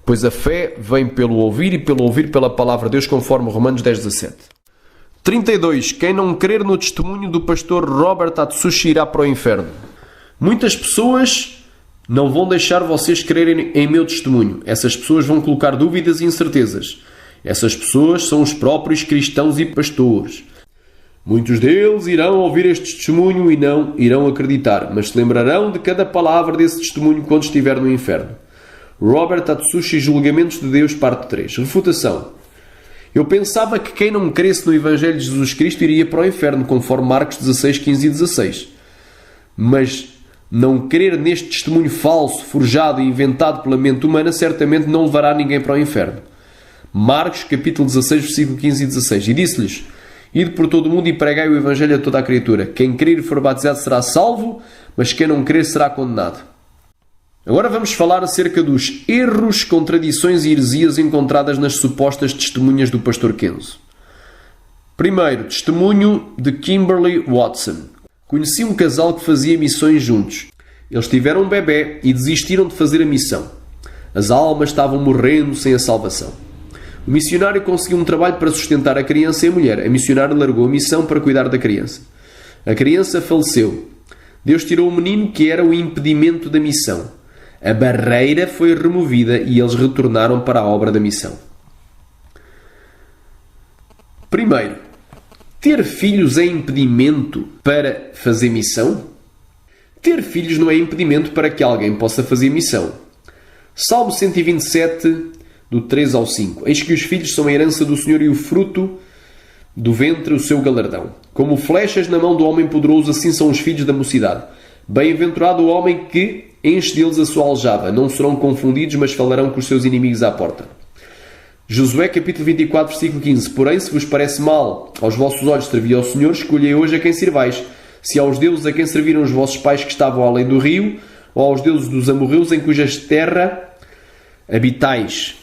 Pois a fé vem pelo ouvir e pelo ouvir pela palavra de Deus, conforme Romanos 10:17. 32. Quem não crer no testemunho do pastor Robert Atsushi irá para o inferno. Muitas pessoas não vão deixar vocês crerem em meu testemunho. Essas pessoas vão colocar dúvidas e incertezas. Essas pessoas são os próprios cristãos e pastores. Muitos deles irão ouvir este testemunho e não irão acreditar, mas se lembrarão de cada palavra desse testemunho quando estiver no inferno. Robert Atsushi, Julgamentos de Deus, parte 3. Refutação. Eu pensava que quem não cresce no Evangelho de Jesus Cristo iria para o inferno, conforme Marcos 16, 15 e 16. Mas não crer neste testemunho falso, forjado e inventado pela mente humana, certamente não levará ninguém para o inferno. Marcos, capítulo 16, versículo 15 e 16. E disse-lhes: Ide por todo o mundo e pregai o Evangelho a toda a criatura. Quem crer e for batizado será salvo, mas quem não crer será condenado. Agora vamos falar acerca dos erros, contradições e heresias encontradas nas supostas testemunhas do pastor Kenzo. Primeiro, testemunho de Kimberly Watson. Conheci um casal que fazia missões juntos. Eles tiveram um bebê e desistiram de fazer a missão. As almas estavam morrendo sem a salvação. O missionário conseguiu um trabalho para sustentar a criança e a mulher. A missionária largou a missão para cuidar da criança. A criança faleceu. Deus tirou o menino que era o impedimento da missão. A barreira foi removida e eles retornaram para a obra da missão. Primeiro, ter filhos é impedimento para fazer missão? Ter filhos não é impedimento para que alguém possa fazer missão. Salmo 127, do 3 ao 5. Eis que os filhos são a herança do Senhor e o fruto do ventre o seu galardão. Como flechas na mão do homem poderoso, assim são os filhos da mocidade. Bem-aventurado o homem que enche deles a sua aljava. Não serão confundidos, mas falarão com os seus inimigos à porta. Josué capítulo 24, versículo 15. Porém, se vos parece mal aos vossos olhos servir ao Senhor, escolhei hoje a quem servais. Se aos deuses a quem serviram os vossos pais que estavam além do rio, ou aos deuses dos amorreus em cuja terra habitais.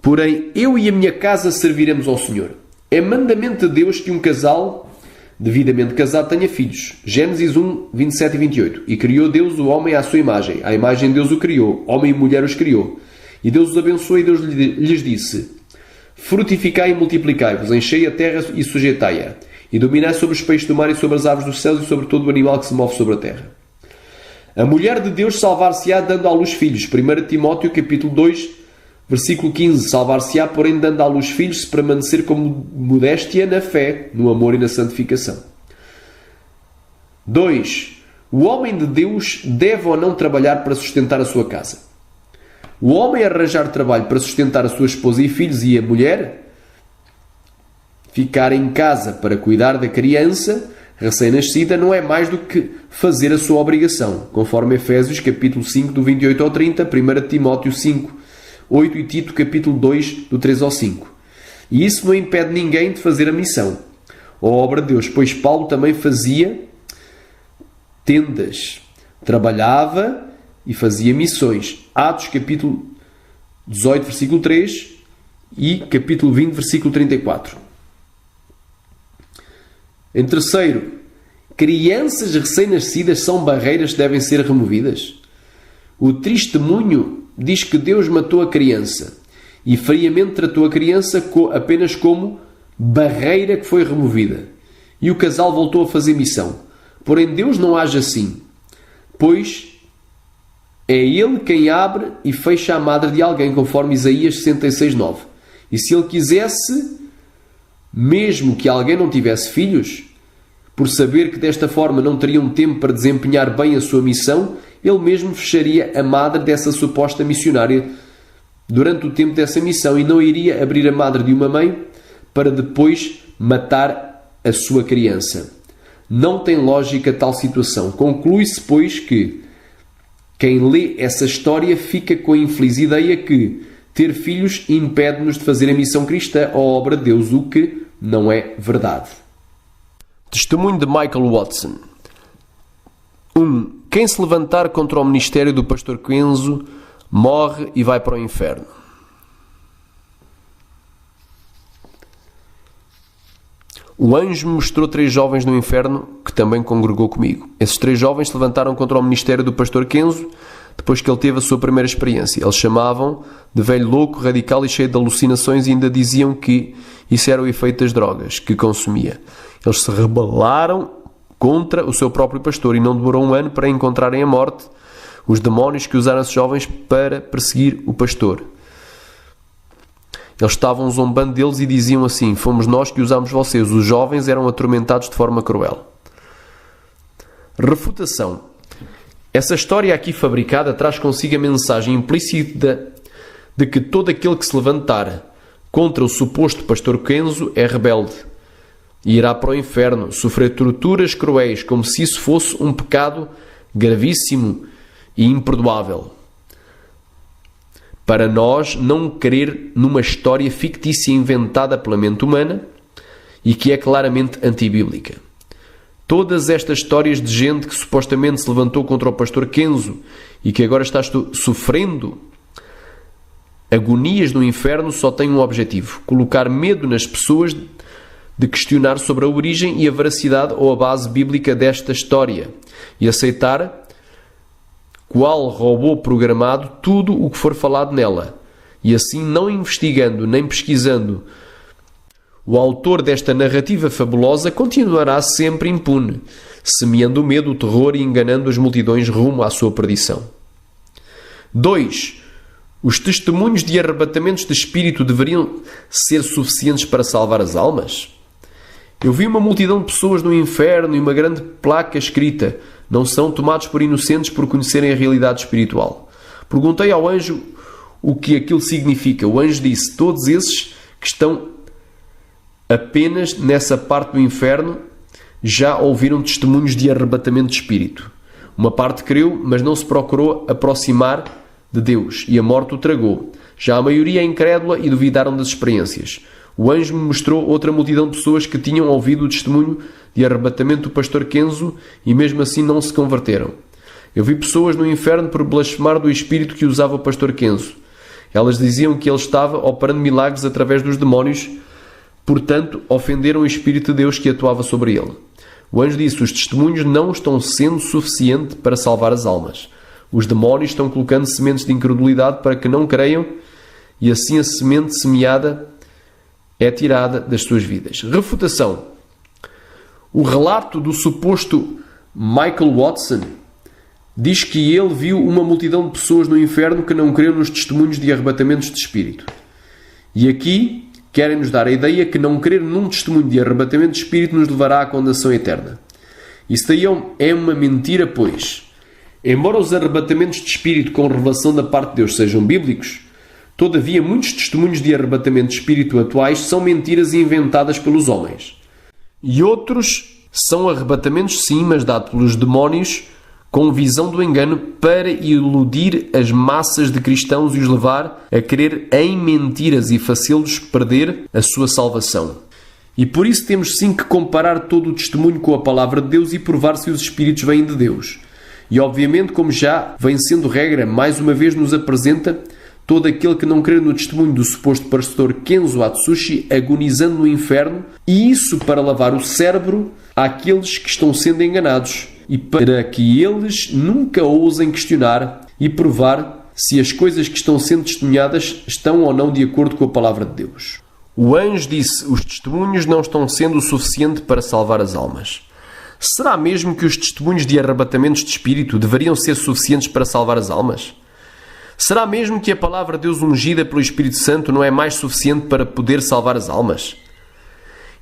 Porém, eu e a minha casa serviremos ao Senhor. É mandamento de Deus que um casal devidamente casado tenha filhos. Gênesis 1, 27 e 28. E criou Deus o homem à sua imagem. À imagem de Deus o criou. Homem e mulher os criou. E Deus os abençoou e Deus lhes disse: frutificai e multiplicai-vos, enchei a terra e sujeitai-a, e dominai sobre os peixes do mar e sobre as aves dos céus e sobre todo o animal que se move sobre a terra. A mulher de Deus salvar-se-á dando à luz filhos. 1 Timóteo capítulo 2, versículo 15. Salvar-se-á, porém, dando à luz filhos, se permanecer com modéstia na fé, no amor e na santificação. 2. O homem de Deus deve ou não trabalhar para sustentar a sua casa? O homem arranjar trabalho para sustentar a sua esposa e filhos, e a mulher ficar em casa para cuidar da criança recém-nascida, não é mais do que fazer a sua obrigação, conforme Efésios capítulo 5, do 28 ao 30, 1 Timóteo 5, 8 e Tito capítulo 2, do 3 ao 5. E isso não impede ninguém de fazer a missão, ou a obra de Deus, pois Paulo também fazia tendas, trabalhava e fazia missões. Atos capítulo 18, versículo 3 e capítulo 20, versículo 34. Em terceiro, crianças recém-nascidas são barreiras que devem ser removidas? O testemunho diz que Deus matou a criança e friamente tratou a criança apenas como barreira que foi removida. E o casal voltou a fazer missão. Porém, Deus não age assim, pois é Ele quem abre e fecha a madre de alguém, conforme Isaías 66, 9. E se Ele quisesse, mesmo que alguém não tivesse filhos, por saber que desta forma não teriam tempo para desempenhar bem a sua missão, Ele mesmo fecharia a madre dessa suposta missionária durante o tempo dessa missão e não iria abrir a madre de uma mãe para depois matar a sua criança. Não tem lógica tal situação. Conclui-se, pois, que quem lê essa história fica com a infeliz ideia que ter filhos impede-nos de fazer a missão cristã ou a obra de Deus, o que não é verdade. Testemunho de Michael Watson. 1. Quem se levantar contra o ministério do pastor Kenzo morre e vai para o inferno. O anjo me mostrou 3 jovens no inferno que também congregou comigo. Esses 3 jovens se levantaram contra o ministério do pastor Kenzo depois que ele teve a sua primeira experiência. Eles chamavam de velho louco, radical e cheio de alucinações e ainda diziam que isso era o efeito das drogas que consumia. Eles se rebelaram contra o seu próprio pastor e não demorou um ano para encontrarem a morte os demónios que usaram esses jovens para perseguir o pastor. Eles estavam zombando deles e diziam assim: fomos nós que usámos vocês. Os jovens eram atormentados de forma cruel. Refutação. Essa história aqui fabricada traz consigo a mensagem implícita de que todo aquele que se levantar contra o suposto pastor Kenzo é rebelde e irá para o inferno sofrer torturas cruéis, como se isso fosse um pecado gravíssimo e imperdoável. Para nós não crer numa história fictícia inventada pela mente humana e que é claramente antibíblica. Todas estas histórias de gente que supostamente se levantou contra o pastor Kenzo e que agora está sofrendo agonias no inferno só têm um objetivo: colocar medo nas pessoas de questionar sobre a origem e a veracidade ou a base bíblica desta história e aceitar qual robô programado tudo o que for falado nela, e assim não investigando nem pesquisando o autor desta narrativa fabulosa continuará sempre impune, semeando o medo, o terror e enganando as multidões rumo à sua perdição. 2. Os testemunhos de arrebatamentos de espírito deveriam ser suficientes para salvar as almas? Eu vi uma multidão de pessoas no inferno e uma grande placa escrita: não são tomados por inocentes por conhecerem a realidade espiritual. Perguntei ao anjo o que aquilo significa. O anjo disse: todos esses que estão apenas nessa parte do inferno já ouviram testemunhos de arrebatamento de espírito. Uma parte creu, mas não se procurou aproximar de Deus, e a morte o tragou. Já a maioria é incrédula e duvidaram das experiências. O anjo me mostrou outra multidão de pessoas que tinham ouvido o testemunho de arrebatamento do pastor Kenzo e mesmo assim não se converteram. Eu vi pessoas no inferno por blasfemar do espírito que usava o pastor Kenzo. Elas diziam que ele estava operando milagres através dos demónios, portanto ofenderam o espírito de Deus que atuava sobre ele. O anjo disse: os testemunhos não estão sendo suficiente para salvar as almas. Os demónios estão colocando sementes de incredulidade para que não creiam, e assim a semente semeada é tirada das suas vidas. Refutação. O relato do suposto Michael Watson diz que ele viu uma multidão de pessoas no inferno que não creram nos testemunhos de arrebatamentos de espírito. E aqui querem nos dar a ideia que não crer num testemunho de arrebatamento de espírito nos levará à condenação eterna. Isso daí é uma mentira, pois, embora os arrebatamentos de espírito com revelação da parte de Deus sejam bíblicos, todavia muitos testemunhos de arrebatamento de espírito atuais são mentiras inventadas pelos homens. E outros são arrebatamentos sim, mas dados pelos demónios com visão do engano para iludir as massas de cristãos e os levar a crer em mentiras e fazê-los perder a sua salvação. E por isso temos sim que comparar todo o testemunho com a palavra de Deus e provar se os espíritos vêm de Deus. E obviamente, como já vem sendo regra, mais uma vez nos apresenta todo aquele que não crê no testemunho do suposto pastor Kenzo Atsushi agonizando no inferno, e isso para lavar o cérebro àqueles que estão sendo enganados e para que eles nunca ousem questionar e provar se as coisas que estão sendo testemunhadas estão ou não de acordo com a palavra de Deus. O anjo disse: os testemunhos não estão sendo o suficiente para salvar as almas. Será mesmo que os testemunhos de arrebatamentos de espírito deveriam ser suficientes para salvar as almas? Será mesmo que a palavra de Deus ungida pelo Espírito Santo não é mais suficiente para poder salvar as almas?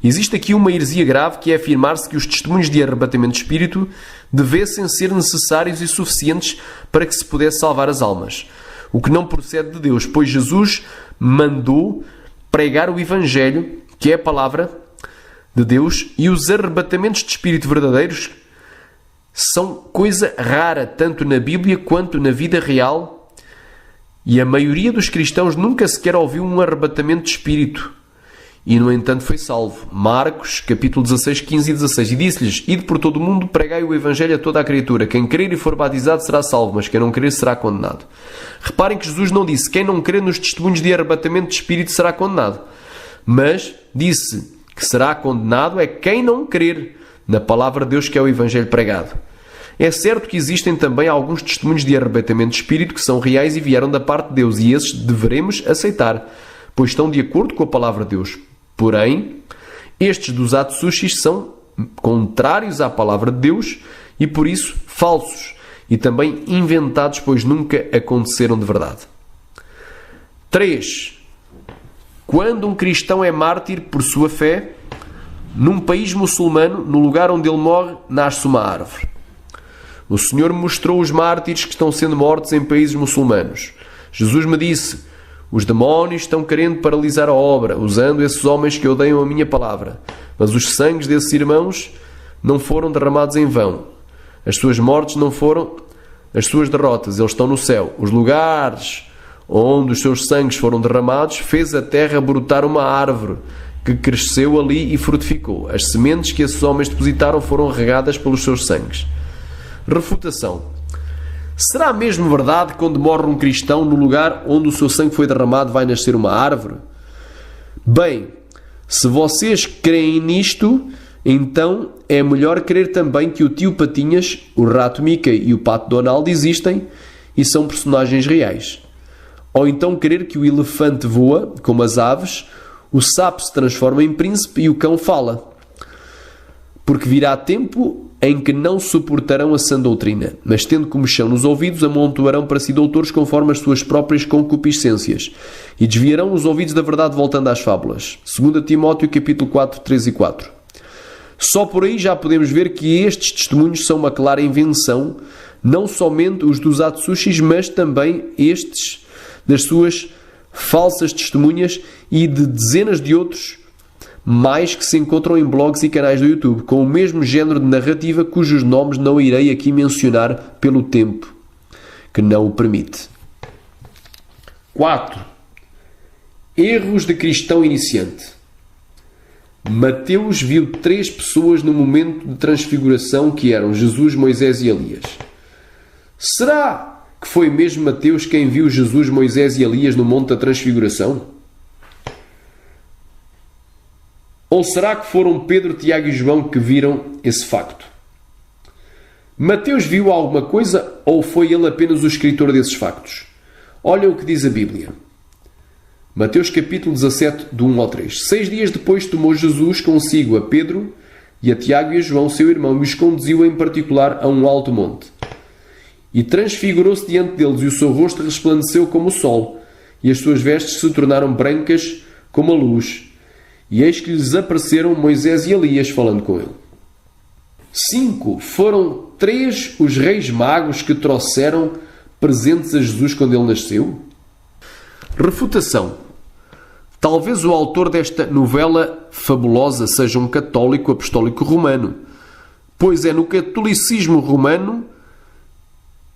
Existe aqui uma heresia grave que é afirmar-se que os testemunhos de arrebatamento de espírito devessem ser necessários e suficientes para que se pudesse salvar as almas, o que não procede de Deus, pois Jesus mandou pregar o Evangelho, que é a palavra de Deus, e os arrebatamentos de espírito verdadeiros são coisa rara, tanto na Bíblia quanto na vida real, E a maioria dos cristãos nunca sequer ouviu um arrebatamento de espírito. E, no entanto, foi salvo. Marcos, capítulo 16, 15 e 16. E disse-lhes: Ide por todo o mundo, pregai o Evangelho a toda a criatura. Quem crer e for batizado será salvo, mas quem não crer será condenado. Reparem que Jesus não disse: quem não crer nos testemunhos de arrebatamento de espírito será condenado. Mas disse que será condenado é quem não crer na palavra de Deus, que é o Evangelho pregado. É certo que existem também alguns testemunhos de arrebatamento de espírito que são reais e vieram da parte de Deus, e esses devemos aceitar, pois estão de acordo com a palavra de Deus. Porém, estes dos Atsushis são contrários à palavra de Deus e, por isso, falsos e também inventados, pois nunca aconteceram de verdade. 3. Quando um cristão é mártir por sua fé, num país muçulmano, no lugar onde ele morre, nasce uma árvore. O Senhor mostrou os mártires que estão sendo mortos em países muçulmanos. Jesus me disse: os demónios estão querendo paralisar a obra, usando esses homens que odeiam a minha palavra. Mas os sangues desses irmãos não foram derramados em vão. As suas mortes não foram as suas derrotas. Eles estão no céu. Os lugares onde os seus sangues foram derramados fez a terra brotar uma árvore que cresceu ali e frutificou. As sementes que esses homens depositaram foram regadas pelos seus sangues. Refutação. Será mesmo verdade que quando morre um cristão, no lugar onde o seu sangue foi derramado vai nascer uma árvore? Bem, se vocês creem nisto, então é melhor crer também que o tio Patinhas, o rato Mickey e o pato Donald existem e são personagens reais. Ou então crer que o elefante voa, como as aves, o sapo se transforma em príncipe e o cão fala. Porque virá tempo em que não suportarão a sã doutrina, mas tendo comichão nos ouvidos, amontoarão para si doutores conforme as suas próprias concupiscências, e desviarão os ouvidos da verdade voltando às fábulas. 2 Timóteo capítulo 4, 3 e 4. Só por aí já podemos ver que estes testemunhos são uma clara invenção, não somente os dos Atsushis, mas também estes das suas falsas testemunhas e de dezenas de outros mais que se encontram em blogs e canais do YouTube, com o mesmo género de narrativa cujos nomes não irei aqui mencionar pelo tempo que não o permite. 4. Erros de cristão iniciante. Mateus viu 3 pessoas no momento de transfiguração que eram Jesus, Moisés e Elias. Será que foi mesmo Mateus quem viu Jesus, Moisés e Elias no monte da transfiguração? Ou será que foram Pedro, Tiago e João que viram esse facto? Mateus viu alguma coisa ou foi ele apenas o escritor desses factos? Olha o que diz a Bíblia. Mateus capítulo 17, do 1 ao 3. 6 dias depois tomou Jesus consigo a Pedro e a Tiago e a João, seu irmão, e os conduziu em particular a um alto monte. E transfigurou-se diante deles, e o seu rosto resplandeceu como o sol, e as suas vestes se tornaram brancas como a luz. E eis que lhes apareceram Moisés e Elias falando com ele. 5. Foram 3 os reis magos que trouxeram presentes a Jesus quando ele nasceu? Refutação. Talvez o autor desta novela fabulosa seja um católico apostólico romano, pois é no catolicismo romano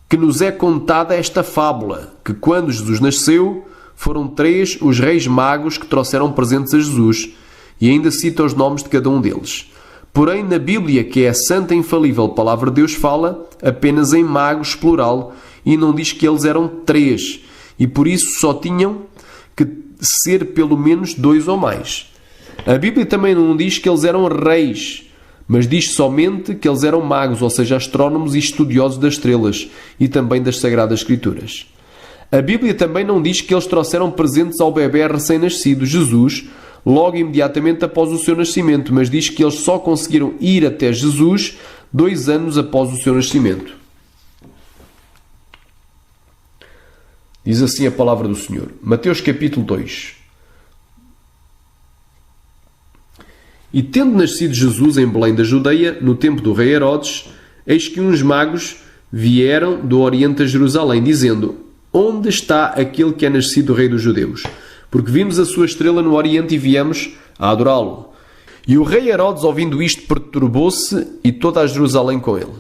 que nos é contada esta fábula, que quando Jesus nasceu, foram 3 os reis magos que trouxeram presentes a Jesus, e ainda cita os nomes de cada um deles. Porém, na Bíblia, que é a santa e infalível palavra de Deus, fala apenas em magos plural e não diz que eles eram 3, e por isso só tinham que ser pelo menos 2 ou mais. A Bíblia também não diz que eles eram reis, mas diz somente que eles eram magos, ou seja, astrónomos e estudiosos das estrelas e também das Sagradas Escrituras. A Bíblia também não diz que eles trouxeram presentes ao bebé recém-nascido, Jesus, logo imediatamente após o seu nascimento, mas diz que eles só conseguiram ir até Jesus 2 anos após o seu nascimento. Diz assim a palavra do Senhor. Mateus capítulo 2. E tendo nascido Jesus em Belém da Judeia, no tempo do rei Herodes, eis que uns magos vieram do Oriente a Jerusalém, dizendo: onde está aquele que é nascido rei dos judeus? Porque vimos a sua estrela no Oriente e viemos a adorá-lo. E o rei Herodes, ouvindo isto, perturbou-se e toda a Jerusalém com ele.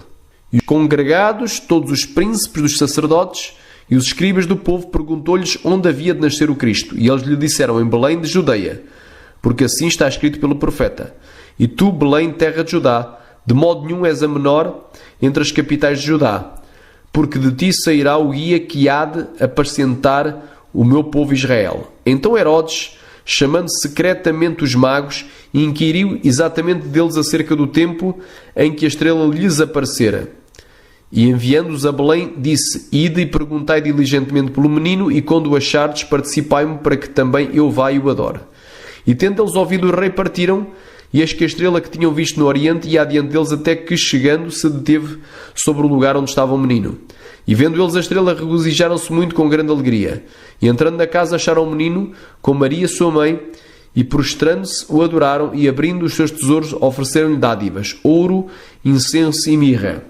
E os congregados, todos os príncipes dos sacerdotes E os escribas do povo perguntou-lhes onde havia de nascer o Cristo. E eles lhe disseram: em Belém de Judeia, porque assim está escrito pelo profeta: e tu, Belém, terra de Judá, de modo nenhum és a menor entre as capitais de Judá, porque de ti sairá o guia que há de apacentar o meu povo Israel. Então Herodes, chamando secretamente os magos, inquiriu exatamente deles acerca do tempo em que a estrela lhes aparecera. E enviando-os a Belém, disse: ide e perguntai diligentemente pelo menino, e quando o achardes, participai-me, para que também eu vá e o adore. E tendo eles ouvido o rei, partiram, e eis que a estrela que tinham visto no oriente ia adiante deles, até que, chegando, se deteve sobre o lugar onde estava o menino. E vendo eles a estrela, regozijaram-se muito com grande alegria. E entrando na casa, acharam o menino com Maria, sua mãe, e prostrando-se o adoraram, e abrindo os seus tesouros, ofereceram-lhe dádivas, ouro, incenso e mirra.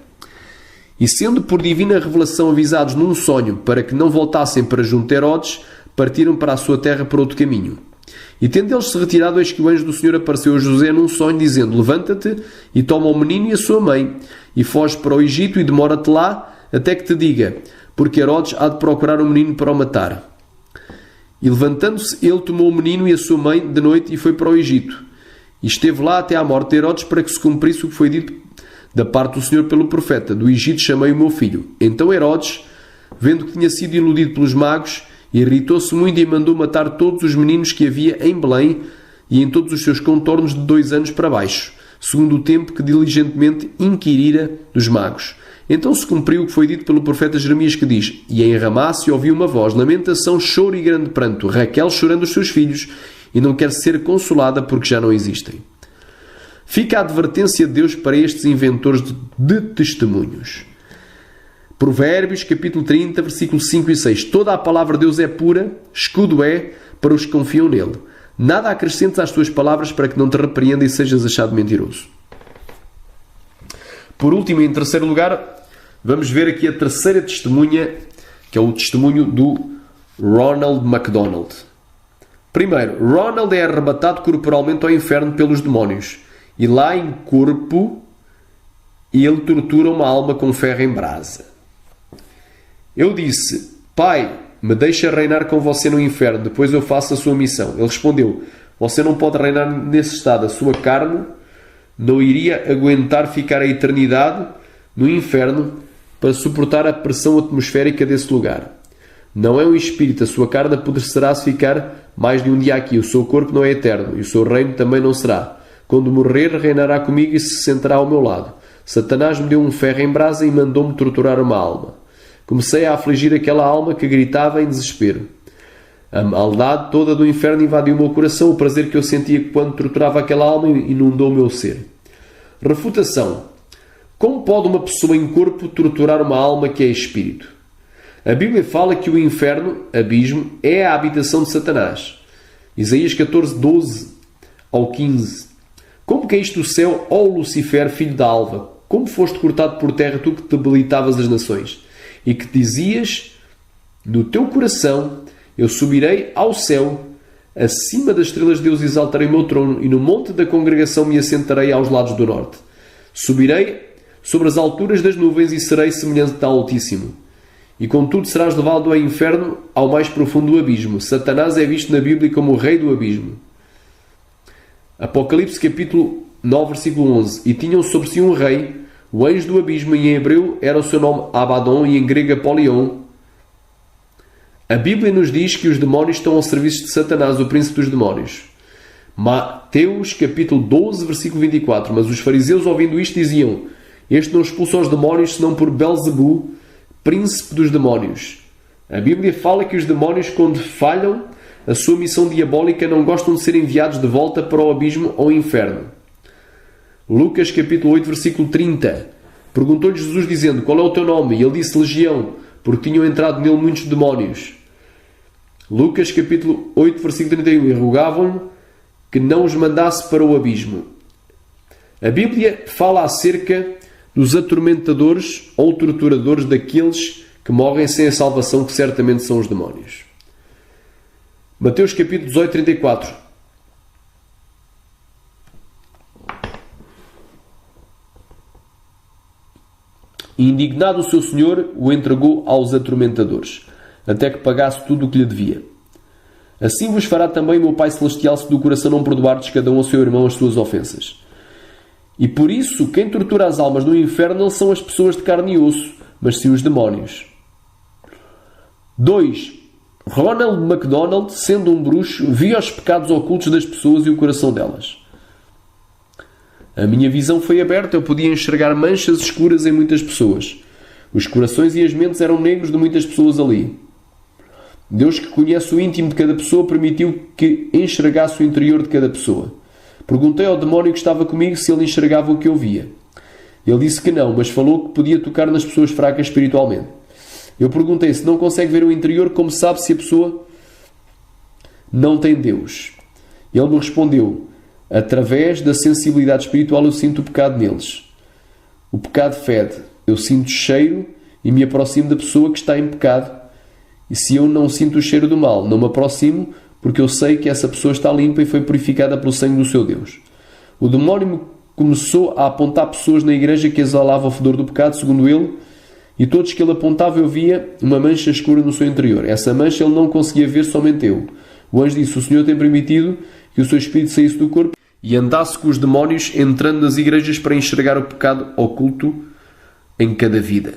E sendo por divina revelação avisados num sonho para que não voltassem para junto de Herodes, partiram para a sua terra por outro caminho. E tendo eles se retirado, eis que o anjo do Senhor apareceu a José num sonho, dizendo: levanta-te e toma o menino e a sua mãe, e foge para o Egito e demora-te lá, até que te diga, porque Herodes há de procurar o menino para o matar. E levantando-se, ele tomou o menino e a sua mãe de noite e foi para o Egito. E esteve lá até à morte de Herodes, para que se cumprisse o que foi dito da parte do Senhor pelo profeta: do Egito chamei o meu filho. Então Herodes, vendo que tinha sido iludido pelos magos, irritou-se muito e mandou matar todos os meninos que havia em Belém e em todos os seus contornos de 2 anos para baixo, segundo o tempo que diligentemente inquirira dos magos. Então se cumpriu o que foi dito pelo profeta Jeremias, que diz: e em Ramá se ouviu uma voz, lamentação, choro e grande pranto, Raquel chorando os seus filhos, e não quer ser consolada porque já não existem. Fica a advertência de Deus para estes inventores de testemunhos. Provérbios, capítulo 30, versículos 5 e 6. Toda a palavra de Deus é pura, escudo é para os que confiam nele. Nada acrescentes às tuas palavras, para que não te repreenda e sejas achado mentiroso. Por último, em terceiro lugar, vamos ver aqui a terceira testemunha, que é o testemunho do Ronald McDonald. Primeiro, Ronald é arrebatado corporalmente ao inferno pelos demónios. E lá em corpo, ele tortura uma alma com ferro em brasa. Eu disse: Pai, me deixa reinar com você no inferno, depois eu faço a sua missão. Ele respondeu: você não pode reinar nesse estado, a sua carne não iria aguentar ficar a eternidade no inferno para suportar a pressão atmosférica desse lugar. Não é um espírito, a sua carne poderá-se ficar mais de um dia aqui. O seu corpo não é eterno e o seu reino também não será. Quando morrer, reinará comigo e se sentará ao meu lado. Satanás me deu um ferro em brasa e mandou-me torturar uma alma. Comecei a afligir aquela alma que gritava em desespero. A maldade toda do inferno invadiu o meu coração. O prazer que eu sentia quando torturava aquela alma inundou o meu ser. Refutação. Como pode uma pessoa em corpo torturar uma alma que é espírito? A Bíblia fala que o inferno, abismo, é a habitação de Satanás. Isaías 14, 12 ao 15. Como caíste do céu, ó Lucifer, filho da alva? Como foste cortado por terra, tu que debilitavas as nações? E que dizias no teu coração: eu subirei ao céu, acima das estrelas de Deus exaltarei o meu trono, e no monte da congregação me assentarei aos lados do norte. Subirei sobre as alturas das nuvens e serei semelhante ao Altíssimo. E contudo serás levado ao inferno, ao mais profundo abismo. Satanás é visto na Bíblia como o rei do abismo. Apocalipse capítulo 9, versículo 11. E tinham sobre si um rei, o anjo do abismo, e em hebreu era o seu nome Abaddon e em grego Apolion. A Bíblia nos diz que os demónios estão ao serviço de Satanás, o príncipe dos demónios. Mateus capítulo 12, versículo 24. Mas os fariseus, ouvindo isto, diziam: este não expulsa os demónios senão por Belzebu, príncipe dos demónios. A Bíblia fala que os demónios, quando falham a sua missão diabólica, não gostam de ser enviados de volta para o abismo ou inferno. Lucas capítulo 8, versículo 30. Perguntou-lhe Jesus, dizendo: qual é o teu nome? E ele disse: Legião, porque tinham entrado nele muitos demónios. Lucas capítulo 8, versículo 31. E rogavam-lhe que não os mandasse para o abismo. A Bíblia fala acerca dos atormentadores ou torturadores, daqueles que morrem sem a salvação, que certamente são os demónios. Mateus capítulo 18, 34. Indignado o seu senhor, o entregou aos atormentadores, até que pagasse tudo o que lhe devia. Assim vos fará também o meu Pai Celestial, se do coração não perdoardes cada um ao seu irmão as suas ofensas. E por isso, quem tortura as almas no inferno não são as pessoas de carne e osso, mas sim os demónios. 2. Ronald McDonald, sendo um bruxo, via os pecados ocultos das pessoas e o coração delas. A minha visão foi aberta, eu podia enxergar manchas escuras em muitas pessoas. Os corações e as mentes eram negros de muitas pessoas ali. Deus, que conhece o íntimo de cada pessoa, permitiu que enxergasse o interior de cada pessoa. Perguntei ao demónio que estava comigo se ele enxergava o que eu via. Ele disse que não, mas falou que podia tocar nas pessoas fracas espiritualmente. Eu perguntei se não consegue ver o interior, como sabe se a pessoa não tem Deus. Ele me respondeu: através da sensibilidade espiritual eu sinto o pecado neles. O pecado fede. Eu sinto cheiro e me aproximo da pessoa que está em pecado. E se eu não sinto o cheiro do mal, não me aproximo, porque eu sei que essa pessoa está limpa e foi purificada pelo sangue do seu Deus. O demónio começou a apontar pessoas na igreja que exalavam o fedor do pecado, segundo ele, e todos que ele apontava eu via uma mancha escura no seu interior. Essa mancha ele não conseguia ver, somente eu. O anjo disse: o Senhor tem permitido que o seu espírito saísse do corpo e andasse com os demónios, entrando nas igrejas para enxergar o pecado oculto em cada vida.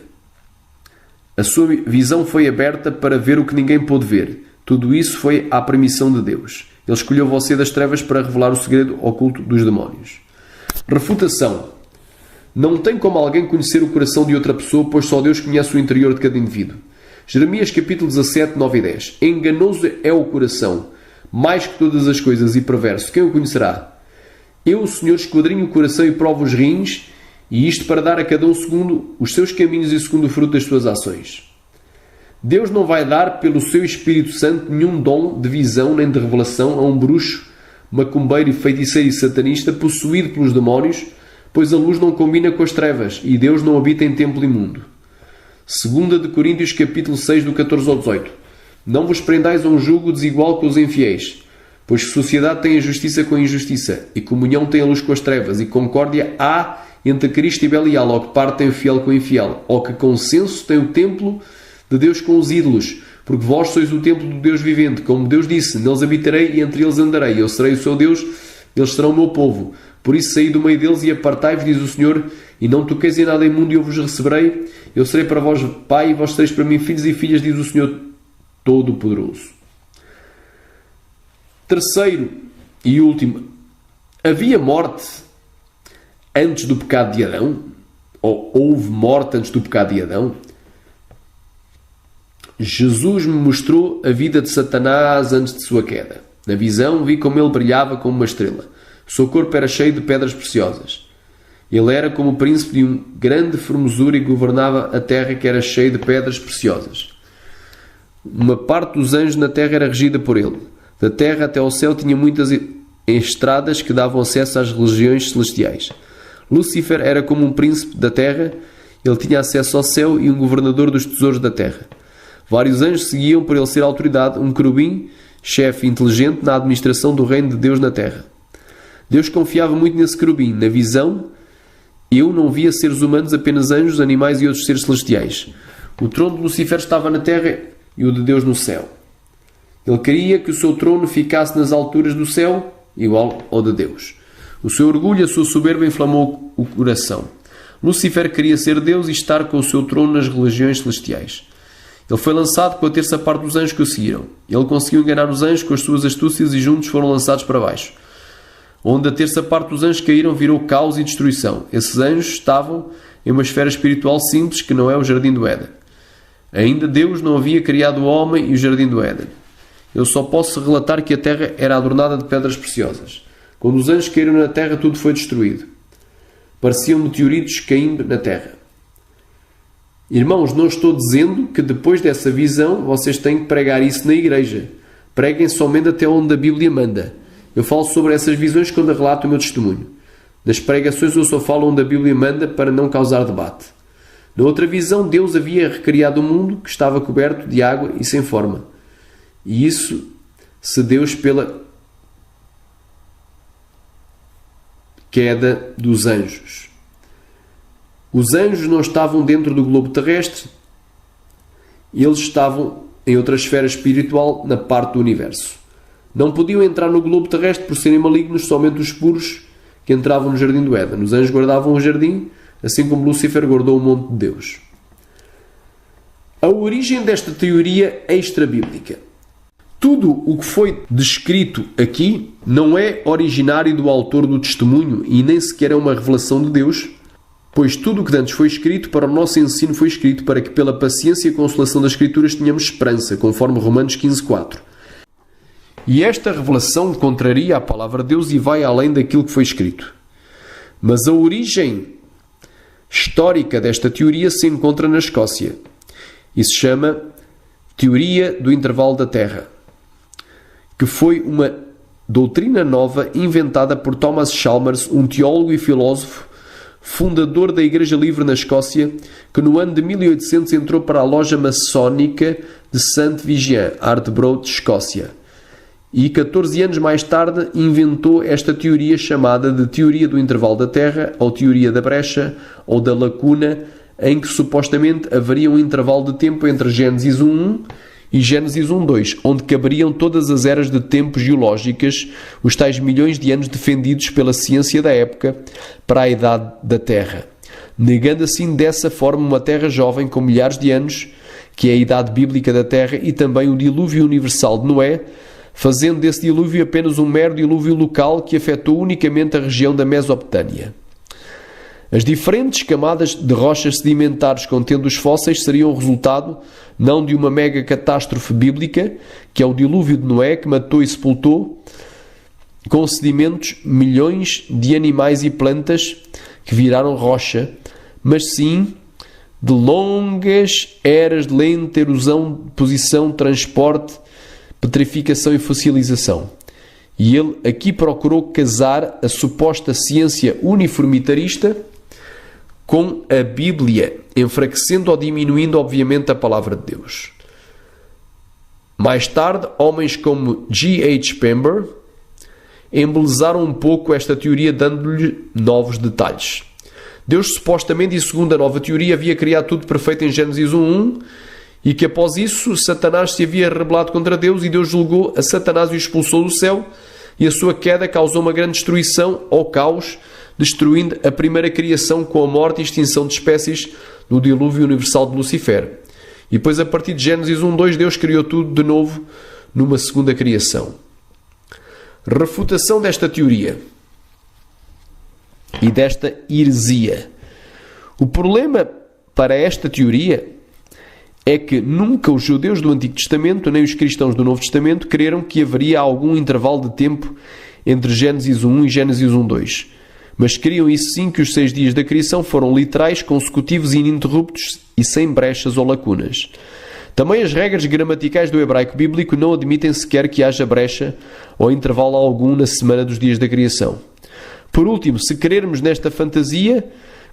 A sua visão foi aberta para ver o que ninguém pôde ver. Tudo isso foi à permissão de Deus. Ele escolheu você das trevas para revelar o segredo oculto dos demónios. Refutação. Não tem como alguém conhecer o coração de outra pessoa, pois só Deus conhece o interior de cada indivíduo. Jeremias capítulo 17, 9 e 10. Enganoso é o coração, mais que todas as coisas, e perverso. Quem o conhecerá? Eu, o Senhor, esquadrinho o coração e provo os rins, e isto para dar a cada um segundo os seus caminhos e segundo o fruto das suas ações. Deus não vai dar pelo seu Espírito Santo nenhum dom de visão nem de revelação a um bruxo, macumbeiro, feiticeiro e satanista possuído pelos demónios, pois a luz não combina com as trevas e Deus não habita em templo imundo. 2 de Coríntios capítulo 6, do 14 ao 18. Não vos prendais a um jugo desigual com os infiéis, pois sociedade tem a justiça com a injustiça, e comunhão tem a luz com as trevas, e concórdia há entre Cristo e Belial, ou que parte tem o fiel com o infiel, ou que consenso tem o templo de Deus com os ídolos, porque vós sois o templo do Deus vivente. Como Deus disse: neles habitarei e entre eles andarei, eu serei o seu Deus, eles serão o meu povo. Por isso saí do meio deles e apartai-vos, diz o Senhor, e não toqueis em nada imundo, e eu vos receberei. Eu serei para vós pai, e vós sereis para mim filhos e filhas, diz o Senhor Todo-Poderoso. Terceiro e último. Havia morte antes do pecado de Adão? Ou houve morte antes do pecado de Adão? Jesus me mostrou a vida de Satanás antes de sua queda. Na visão vi como ele brilhava como uma estrela. O seu corpo era cheio de pedras preciosas. Ele era como o príncipe de grande formosura e governava a terra, que era cheia de pedras preciosas. Uma parte dos anjos na terra era regida por ele. Da terra até ao céu tinha muitas estradas que davam acesso às regiões celestiais. Lúcifer era como um príncipe da terra. Ele tinha acesso ao céu e um governador dos tesouros da terra. Vários anjos seguiam por ele ser autoridade, um querubim, chefe inteligente na administração do reino de Deus na terra. Deus confiava muito nesse querubim. Na visão, eu não via seres humanos, apenas anjos, animais e outros seres celestiais. O trono de Lucifer estava na terra e o de Deus no céu. Ele queria que o seu trono ficasse nas alturas do céu, igual ao de Deus. O seu orgulho e a sua soberba inflamou o coração. Lucifer queria ser Deus e estar com o seu trono nas religiões celestiais. Ele foi lançado com a terça parte dos anjos que o seguiram. Ele conseguiu enganar os anjos com as suas astúcias e juntos foram lançados para baixo. Onde a terça parte dos anjos caíram, virou caos e destruição. Esses anjos estavam em uma esfera espiritual simples que não é o Jardim do Éden. Ainda Deus não havia criado o homem e o Jardim do Éden. Eu só posso relatar que a terra era adornada de pedras preciosas. Quando os anjos caíram na terra, tudo foi destruído. Pareciam meteoritos caindo na terra. Irmãos, não estou dizendo que depois dessa visão vocês têm que pregar isso na igreja. Preguem somente até onde a Bíblia manda. Eu falo sobre essas visões quando relato o meu testemunho. Nas pregações eu só falo onde a Bíblia manda para não causar debate. Na outra visão, Deus havia recriado o mundo que estava coberto de água e sem forma. E isso se deu pela queda dos anjos. Os anjos não estavam dentro do globo terrestre, eles estavam em outra esfera espiritual na parte do universo. Não podiam entrar no globo terrestre por serem malignos, somente os puros que entravam no jardim do Éden. Os anjos guardavam o jardim, assim como Lúcifer guardou o monte de Deus. A origem desta teoria extra-bíblica. Tudo o que foi descrito aqui não é originário do autor do testemunho e nem sequer é uma revelação de Deus, pois tudo o que antes foi escrito para o nosso ensino foi escrito para que pela paciência e consolação das Escrituras tenhamos esperança, conforme Romanos 15:4. E esta revelação contraria a palavra de Deus e vai além daquilo que foi escrito. Mas a origem histórica desta teoria se encontra na Escócia e se chama Teoria do Intervalo da Terra, que foi uma doutrina nova inventada por Thomas Chalmers, um teólogo e filósofo, fundador da Igreja Livre na Escócia, que no ano de 1800 entrou para a loja maçónica de St. Vigian, Ardbrough, Escócia. E 14 anos mais tarde inventou esta teoria chamada de Teoria do Intervalo da Terra, ou Teoria da Brecha, ou da Lacuna, em que supostamente haveria um intervalo de tempo entre Gênesis 1.1 e Gênesis 1.2, onde caberiam todas as eras de tempo geológicas, os tais milhões de anos defendidos pela ciência da época para a idade da Terra, negando assim dessa forma uma Terra jovem com milhares de anos, que é a idade bíblica da Terra, e também o dilúvio universal de Noé, fazendo desse dilúvio apenas um mero dilúvio local que afetou unicamente a região da Mesopotâmia. As diferentes camadas de rochas sedimentares contendo os fósseis seriam o resultado não de uma mega catástrofe bíblica, que é o dilúvio de Noé, que matou e sepultou com sedimentos milhões de animais e plantas que viraram rocha, mas sim de longas eras de lenta erosão, deposição, transporte, petrificação e fossilização. E ele aqui procurou casar a suposta ciência uniformitarista com a Bíblia, enfraquecendo ou diminuindo, obviamente, a palavra de Deus. Mais tarde, homens como G.H. Pember embelezaram um pouco esta teoria, dando-lhe novos detalhes. Deus, supostamente, e segundo a nova teoria, havia criado tudo perfeito em Gênesis 1.1 e que após isso Satanás se havia rebelado contra Deus e Deus julgou a Satanás e o expulsou do céu, e a sua queda causou uma grande destruição ou caos, destruindo a primeira criação com a morte e extinção de espécies no dilúvio universal de Lucifer. E depois, a partir de Gênesis 1.2, Deus criou tudo de novo numa segunda criação. Refutação desta teoria e desta heresia. O problema para esta teoria é que nunca os judeus do Antigo Testamento, nem os cristãos do Novo Testamento, creram que haveria algum intervalo de tempo entre Gênesis 1 e Gênesis 1.2. Mas criam isso sim, que os 6 dias da criação foram literais, consecutivos e ininterruptos e sem brechas ou lacunas. Também as regras gramaticais do hebraico bíblico não admitem sequer que haja brecha ou intervalo algum na semana dos dias da criação. Por último, se crermos nesta fantasia,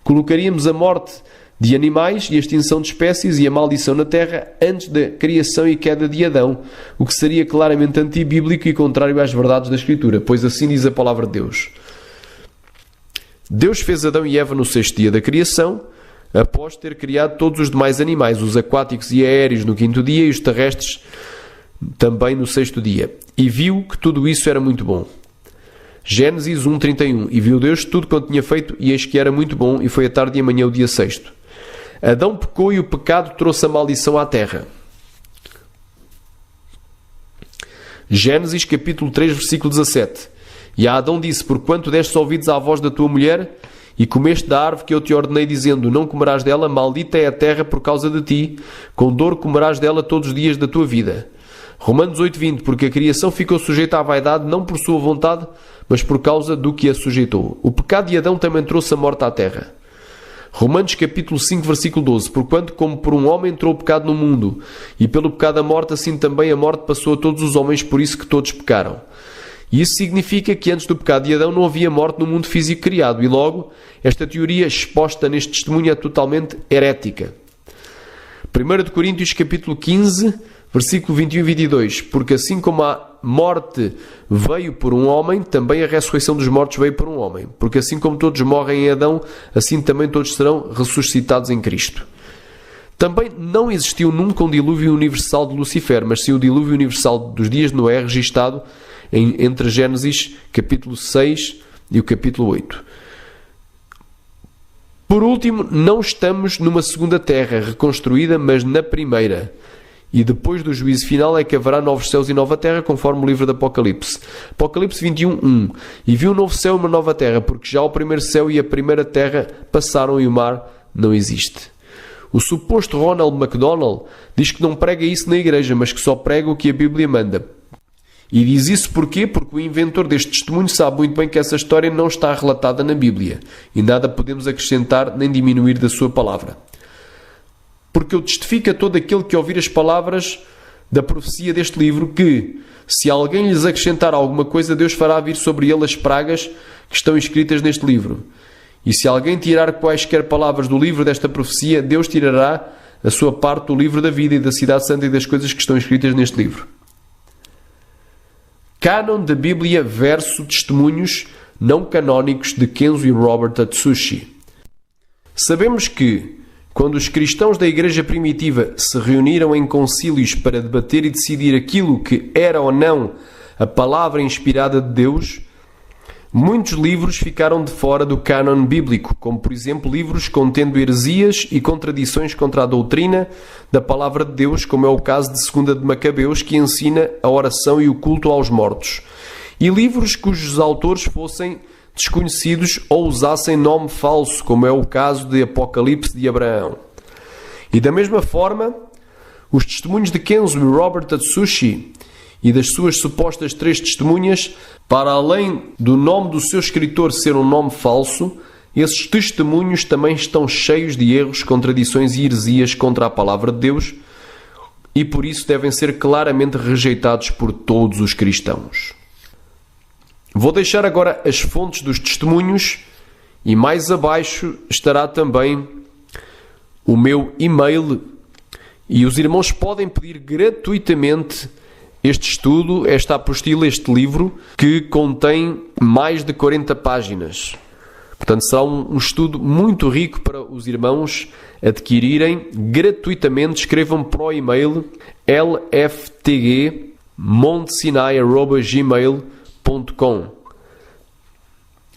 colocaríamos a morte de animais e a extinção de espécies e a maldição na terra antes da criação e queda de Adão, o que seria claramente antibíblico e contrário às verdades da Escritura, pois assim diz a palavra de Deus. Deus fez Adão e Eva no 6º dia da criação, após ter criado todos os demais animais, os aquáticos e aéreos no 5º dia e os terrestres também no 6º dia. E viu que tudo isso era muito bom. Gênesis 1.31. E viu Deus tudo quanto tinha feito, e eis que era muito bom, e foi a tarde e amanhã o dia 6º. Adão pecou e o pecado trouxe a maldição à terra. Gênesis capítulo 3, versículo 17. E a Adão disse: porquanto deste ouvidos à voz da tua mulher, e comeste da árvore que eu te ordenei, dizendo: não comerás dela, maldita é a terra por causa de ti, com dor comerás dela todos os dias da tua vida. Romanos 8.20. Porque a criação ficou sujeita à vaidade, não por sua vontade, mas por causa do que a sujeitou. O pecado de Adão também trouxe a morte à terra. Romanos capítulo 5, versículo 12. Porquanto como por um homem entrou o pecado no mundo, e pelo pecado a morte, assim também a morte passou a todos os homens, por isso que todos pecaram. E isso significa que antes do pecado de Adão não havia morte no mundo físico criado, e logo esta teoria exposta neste testemunho é totalmente herética. 1 Coríntios capítulo 15, versículo 21 e 22. Porque assim como a morte veio por um homem, também a ressurreição dos mortos veio por um homem. Porque assim como todos morrem em Adão, assim também todos serão ressuscitados em Cristo. Também não existiu nunca um dilúvio universal de Lucifer, mas sim o dilúvio universal dos dias de Noé, registado entre Gênesis capítulo 6 e o capítulo 8. Por último, não estamos numa segunda terra reconstruída, mas na primeira. E depois do juízo final é que haverá novos céus e nova terra, conforme o livro do Apocalipse. Apocalipse 21:1. E viu um novo céu e uma nova terra, porque já o primeiro céu e a primeira terra passaram e o mar não existe. O suposto Ronald McDonald diz que não prega isso na igreja, mas que só prega o que a Bíblia manda. E diz isso porquê? Porque o inventor deste testemunho sabe muito bem que essa história não está relatada na Bíblia e nada podemos acrescentar nem diminuir da sua palavra. Porque ele testifica todo aquele que ouvir as palavras da profecia deste livro que, se alguém lhes acrescentar alguma coisa, Deus fará vir sobre ele as pragas que estão escritas neste livro. E se alguém tirar quaisquer palavras do livro desta profecia, Deus tirará a sua parte do livro da vida e da cidade santa e das coisas que estão escritas neste livro. Cânon da Bíblia versus testemunhos não canónicos de Kenzo e Robert Atsushi. Sabemos que, quando os cristãos da igreja primitiva se reuniram em concílios para debater e decidir aquilo que era ou não a palavra inspirada de Deus, muitos livros ficaram de fora do cânon bíblico, como por exemplo livros contendo heresias e contradições contra a doutrina da palavra de Deus, como é o caso de 2 de Macabeus, que ensina a oração e o culto aos mortos, e livros cujos autores fossem desconhecidos ou usassem nome falso, como é o caso de Apocalipse de Abraão. E da mesma forma, os testemunhos de Kenzo e Robert Atsushi e das suas supostas 3 testemunhas, para além do nome do seu escritor ser um nome falso, esses testemunhos também estão cheios de erros, contradições e heresias contra a palavra de Deus e por isso devem ser claramente rejeitados por todos os cristãos. Vou deixar agora as fontes dos testemunhos e mais abaixo estará também o meu e-mail e os irmãos podem pedir gratuitamente este estudo, esta apostila, este livro, que contém mais de 40 páginas. Portanto, será um estudo muito rico para os irmãos adquirirem gratuitamente. Escrevam para o e-mail lftgmontesinai@gmail.com.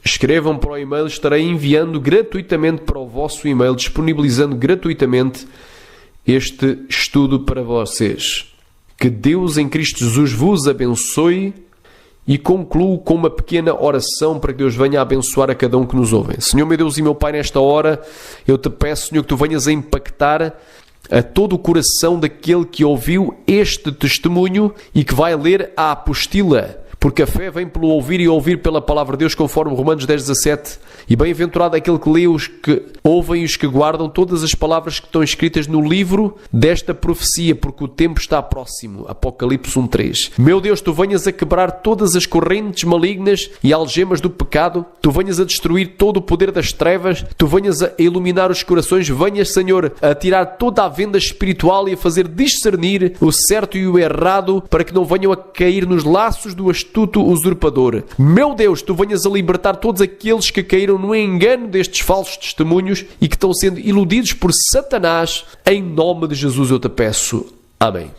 Escrevam para o e-mail, estarei enviando gratuitamente para o vosso e-mail, disponibilizando gratuitamente este estudo para vocês. Que Deus em Cristo Jesus vos abençoe e concluo com uma pequena oração para que Deus venha a abençoar a cada um que nos ouve. Senhor meu Deus e meu Pai, nesta hora eu te peço, Senhor, que tu venhas a impactar a todo o coração daquele que ouviu este testemunho e que vai ler a apostila. Porque a fé vem pelo ouvir e ouvir pela palavra de Deus, conforme Romanos 10:17. E bem-aventurado é aquele que lê, os que ouvem e os que guardam todas as palavras que estão escritas no livro desta profecia, porque o tempo está próximo. Apocalipse 1:3. Meu Deus, tu venhas a quebrar todas as correntes malignas e algemas do pecado, tu venhas a destruir todo o poder das trevas, tu venhas a iluminar os corações, venhas, Senhor, a tirar toda a venda espiritual e a fazer discernir o certo e o errado, para que não venham a cair nos laços do astuto usurpador. Meu Deus, tu venhas a libertar todos aqueles que caíram no engano destes falsos testemunhos e que estão sendo iludidos por Satanás. Em nome de Jesus eu te peço. Amém.